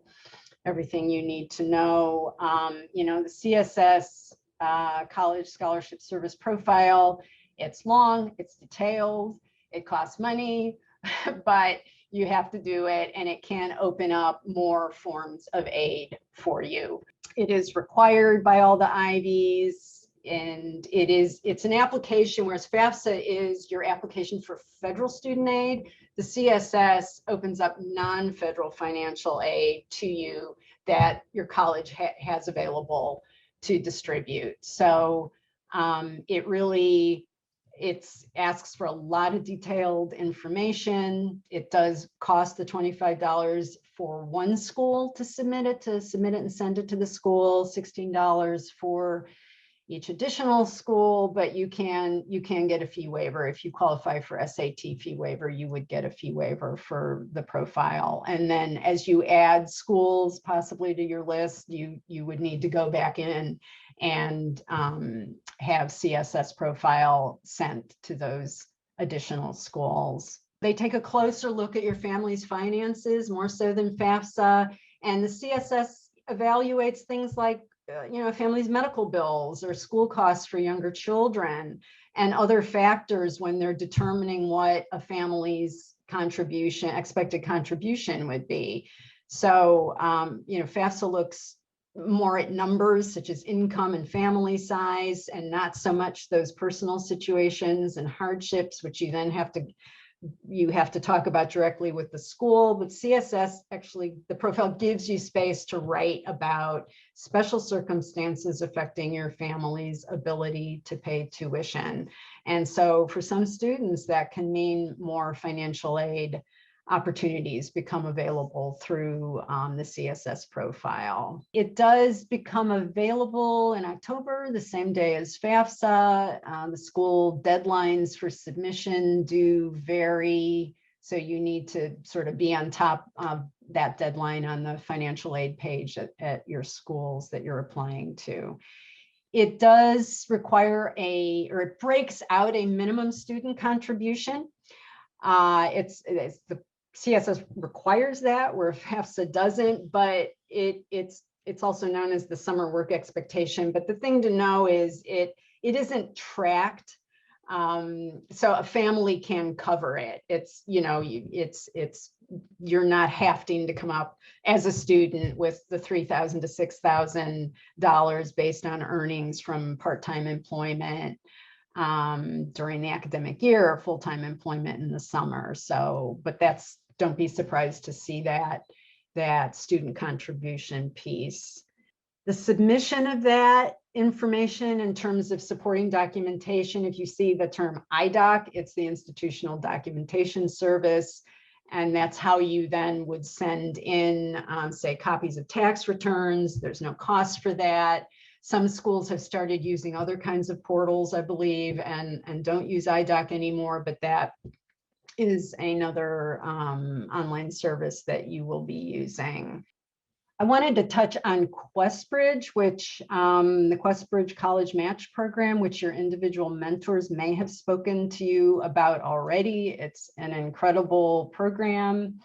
B: everything you need to know. You know, the CSS College Scholarship Service Profile, it's long, it's detailed, it costs money, but you have to do it, and it can open up more forms of aid for you. It is required by all the IVs, and it's an application, whereas FAFSA is your application for federal student aid. The CSS opens up non-federal financial aid to you that your college has available to distribute. So it asks for a lot of detailed information. It does cost the $25 for one school to submit it and send it to the school, $16 for each additional school, but you can get a fee waiver. If you qualify for SAT fee waiver, you would get a fee waiver for the profile. And then as you add schools possibly to your list, you would need to go back in and have CSS profile sent to those additional schools. They take a closer look at your family's finances, more so than FAFSA, and the CSS evaluates things like you know, family's medical bills or school costs for younger children and other factors when they're determining what a family's expected contribution would be. So, you know, FAFSA looks more at numbers such as income and family size, and not so much those personal situations and hardships, which you then have to talk about directly with the school. But CSS, actually, the profile gives you space to write about special circumstances affecting your family's ability to pay tuition. And so for some students, that can mean more financial aid opportunities become available through the CSS profile. It does become available in October, the same day as FAFSA. The school deadlines for submission do vary, so you need to sort of be on top of that deadline on the financial aid page at your schools that you're applying to. It does require it breaks out a minimum student contribution. It's the CSS requires that, where FAFSA doesn't, but it's also known as the summer work expectation. But the thing to know is it isn't tracked, so a family can cover it. It's, you know, you're not having to come up as a student with the $3,000 to $6,000 based on earnings from part-time employment during the academic year, or full-time employment in the summer. So, but don't be surprised to see that student contribution piece. The submission of that information in terms of supporting documentation, if you see the term IDOC, it's the Institutional Documentation Service. And that's how you then would send in, say, copies of tax returns. There's no cost for that. Some schools have started using other kinds of portals, I believe, and don't use IDOC anymore, but that is another online service that you will be using. I wanted to touch on Questbridge, which the Questbridge College Match Program, which your individual mentors may have spoken to you about already. It's an incredible program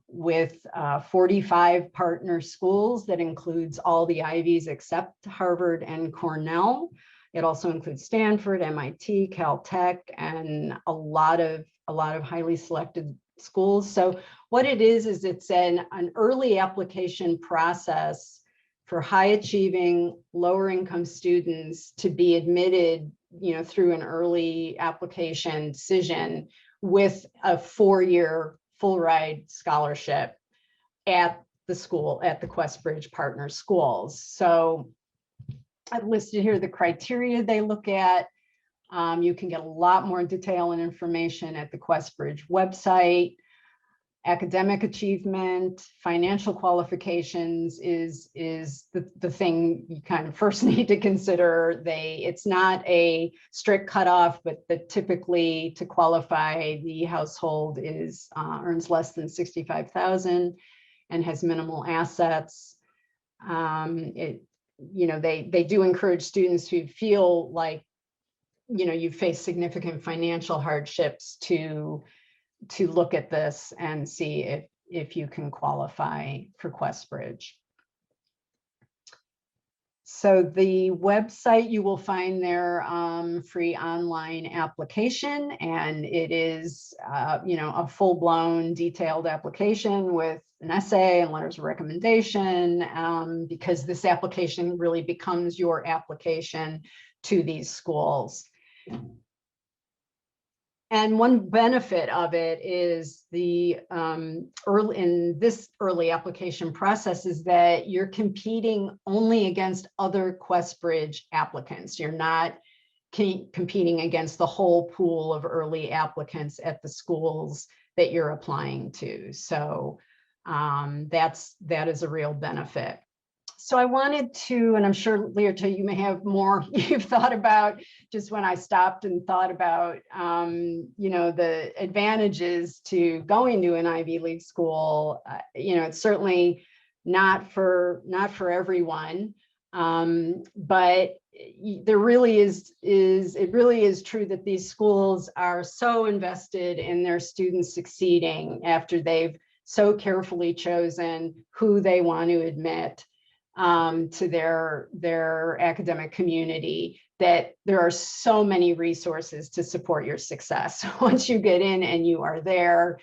B: with 45 partner schools that includes all the Ivies except Harvard and Cornell. It also includes Stanford, MIT, Caltech, and a lot of highly selected schools. So what it is it's an early application process for high achieving, lower income students to be admitted, you know, through an early application decision with a 4-year full ride scholarship at the school, at the Questbridge partner schools. So I've listed here the criteria they look at. You can get a lot more detail and information at the Questbridge website. Academic achievement, financial qualifications is the thing you kind of first need to consider. It's not a strict cutoff, but typically to qualify, the household earns less than $65,000 and has minimal assets. they do encourage students who feel like, you face significant financial hardships to look at this and see if you can qualify for Questbridge. So the website, you will find their free online application, and it is, a full-blown detailed application with an essay and letters of recommendation, because this application really becomes your application to these schools. And one benefit of it is in this early application process is that you're competing only against other Questbridge applicants. You're not competing against the whole pool of early applicants at the schools that you're applying to. So that is a real benefit. So I wanted to, and I'm sure, Lierta, you may have more you've thought about just when I stopped and thought about, the advantages to going to an Ivy League school. It's certainly not for everyone, but there really it really is true that these schools are so invested in their students succeeding after they've so carefully chosen who they want to admit to their academic community, that there are so many resources to support your success. Once you get in and you are there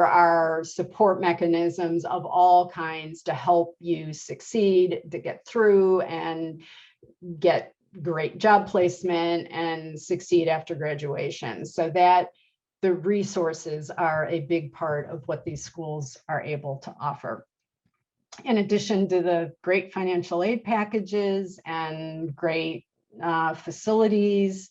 B: are support mechanisms of all kinds to help you succeed, to get through and get great job placement and succeed after graduation. So that the resources are a big part of what these schools are able to offer. In addition to the great financial aid packages and great facilities,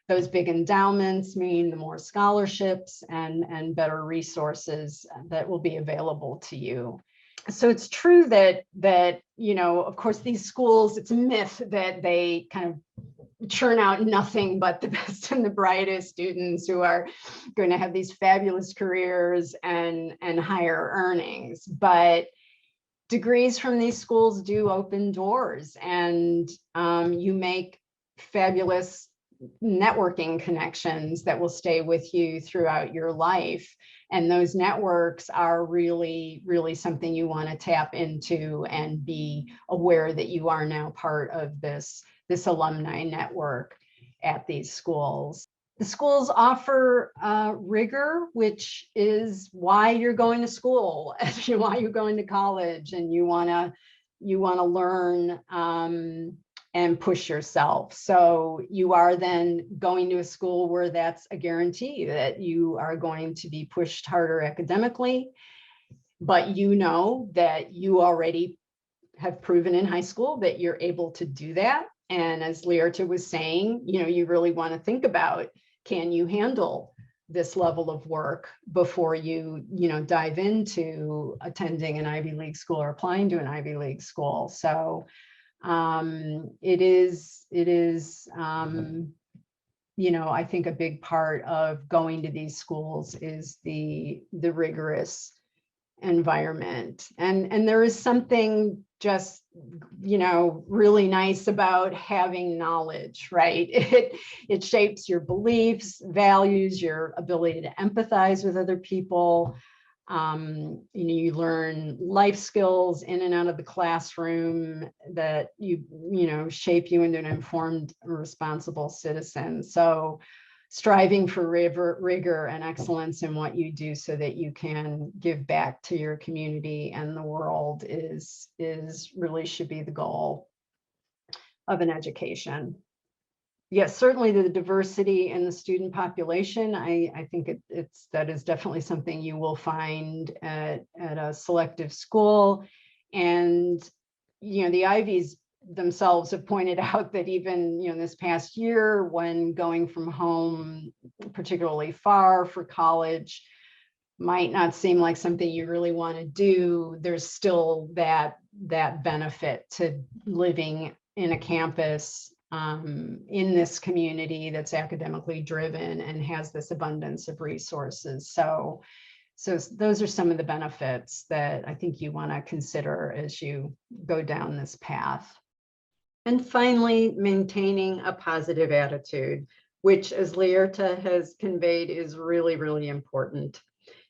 B: those big endowments mean the more scholarships and better resources that will be available to you. So it's true that of course, these schools, it's a myth that they kind of churn out nothing but the best and the brightest students who are going to have these fabulous careers and higher earnings. But degrees from these schools do open doors, and you make fabulous networking connections that will stay with you throughout your life. And those networks are really, really something you want to tap into and be aware that you are now part of this alumni network at these schools. The schools offer rigor, which is why you're going to school, why you're going to college, and you want to learn and push yourself. So you are then going to a school where that's a guarantee that you are going to be pushed harder academically, but you know that you already have proven in high school that you're able to do that. And as Lierta was saying, you really want to think about, can you handle this level of work before you dive into attending an Ivy League school or applying to an Ivy League school? So it is I think a big part of going to these schools is the rigorous environment, and there is something just really nice about having knowledge, right? It shapes your beliefs, values, your ability to empathize with other people. You learn life skills in and out of the classroom that shape you into an informed, responsible citizen. So striving for rigor and excellence in what you do so that you can give back to your community and the world is really should be the goal of an education. Yes, certainly the diversity in the student population. I think that is definitely something you will find at a selective school. And the Ivies themselves have pointed out that even this past year, when going from home particularly far for college might not seem like something you really want to do, there's still that benefit to living in a campus in this community that's academically driven and has this abundance of resources. So So those are some of the benefits that I think you want to consider as you go down this path. And finally, maintaining a positive attitude, which, as Lierta has conveyed, is really, really important.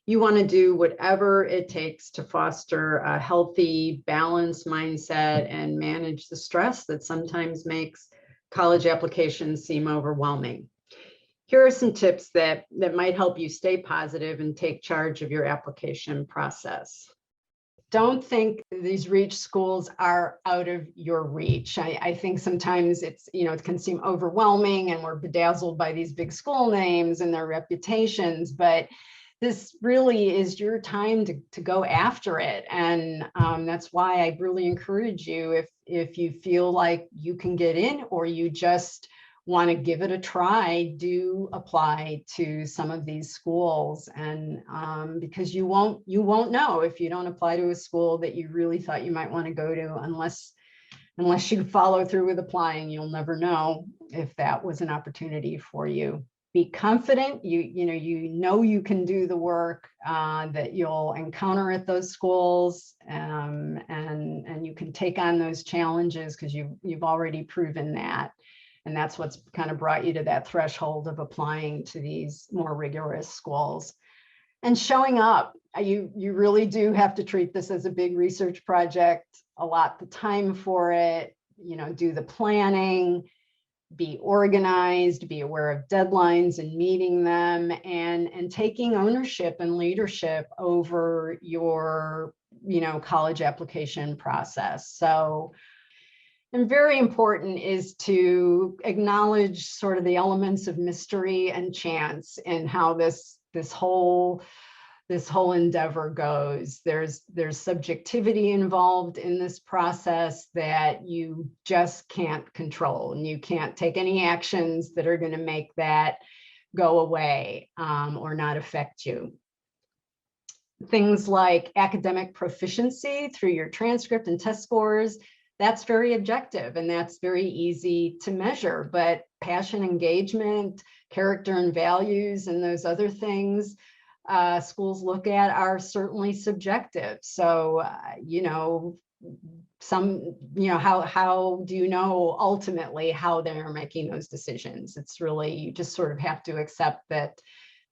B: You want to do whatever it takes to foster a healthy, balanced mindset and manage the stress that sometimes makes college applications seem overwhelming. Here are some tips that might help you stay positive and take charge of your application process. Don't think these reach schools are out of your reach. I think sometimes it's, it can seem overwhelming and we're bedazzled by these big school names and their reputations, but this really is your time to go after it. And that's why I really encourage you, if you feel like you can get in or you just want to give it a try, do apply to some of these schools. And because you won't know if you don't apply to a school that you really thought you might want to go to, unless you follow through with applying. You'll never know if that was an opportunity for you. Be confident, you know you can do the work that you'll encounter at those schools, and you can take on those challenges because you've already proven that. And that's what's kind of brought you to that threshold of applying to these more rigorous schools. And showing up, you really do have to treat this as a big research project, allot the time for it, do the planning, be organized, be aware of deadlines and meeting them, and taking ownership and leadership over your, college application process. So, and very important is to acknowledge sort of the elements of mystery and chance and how this whole endeavor goes. There's subjectivity involved in this process that you just can't control, and you can't take any actions that are going to make that go away or not affect you. Things like academic proficiency through your transcript and test scores, that's very objective and that's very easy to measure, but passion, engagement, character and values, and those other things schools look at are certainly subjective. So, how do you know ultimately how they're making those decisions? It's really, you just sort of have to accept that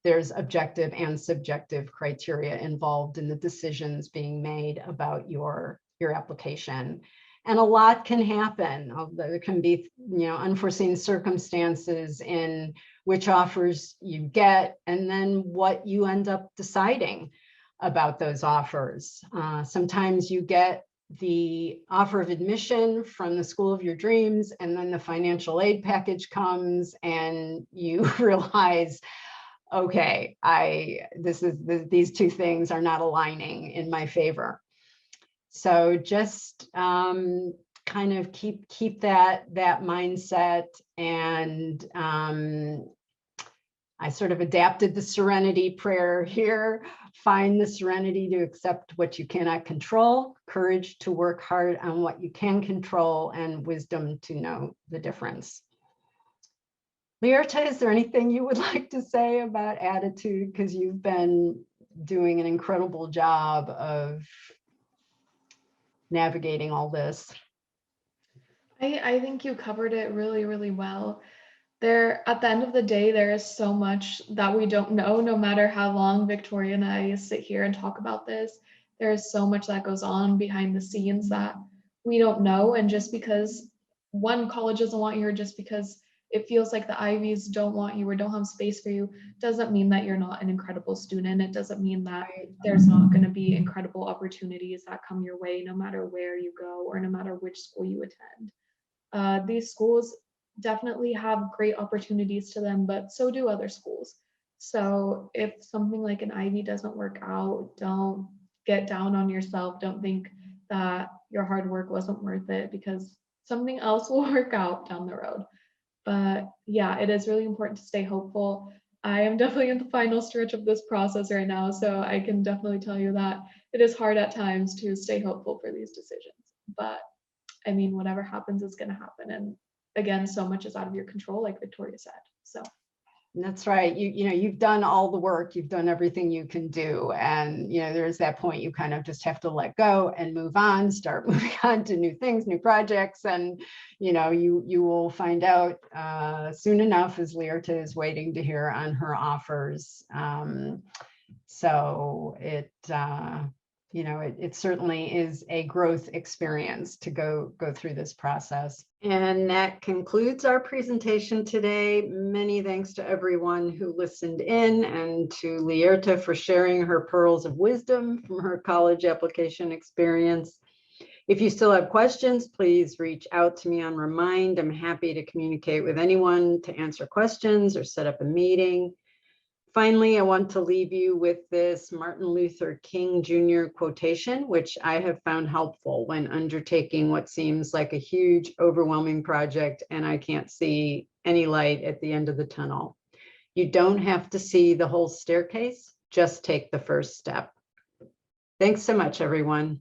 B: there's objective and subjective criteria involved in the decisions being made about your application. And a lot can happen. There can be, unforeseen circumstances in which offers you get, and then what you end up deciding about those offers. Sometimes you get the offer of admission from the school of your dreams, and then the financial aid package comes, and you realize, okay, these two things are not aligning in my favor. So just kind of keep that mindset. And I sort of adapted the serenity prayer here. Find the serenity to accept what you cannot control, courage to work hard on what you can control, and wisdom to know the difference. Lierta, is there anything you would like to say about attitude? Because you've been doing an incredible job of navigating all this.
C: I think you covered it really, really well. At the end of the day, there is so much that we don't know, no matter how long Victoria and I sit here and talk about this. There is so much that goes on behind the scenes that we don't know. And just because one college doesn't want you, or just because it feels like the Ivies don't want you or don't have space for you, doesn't mean that you're not an incredible student. It doesn't mean that there's not going to be incredible opportunities that come your way, no matter where you go or no matter which school you attend. These schools definitely have great opportunities to them, but so do other schools. So if something like an Ivy doesn't work out, don't get down on yourself. Don't think that your hard work wasn't worth it, because something else will work out down the road. But yeah, it is really important to stay hopeful. I am definitely in the final stretch of this process right now, so I can definitely tell you that it is hard at times to stay hopeful for these decisions. But I mean, whatever happens is going to happen. And again, so much is out of your control, like Victoria said. So
B: That's right. You've done all the work, you've done everything you can do. And, there's that point you kind of just have to let go and move on, start moving on to new things, new projects. And, you will find out soon enough as Lierta is waiting to hear on her offers. So it certainly is a growth experience to go through this process. And that concludes our presentation today. Many thanks to everyone who listened in, and to Lierta for sharing her pearls of wisdom from her college application experience. If you still have questions, please reach out to me on Remind. I'm happy to communicate with anyone to answer questions or set up a meeting. Finally, I want to leave you with this Martin Luther King Jr. quotation, which I have found helpful when undertaking what seems like a huge, overwhelming project and I can't see any light at the end of the tunnel. You don't have to see the whole staircase, just take the first step. Thanks so much, everyone.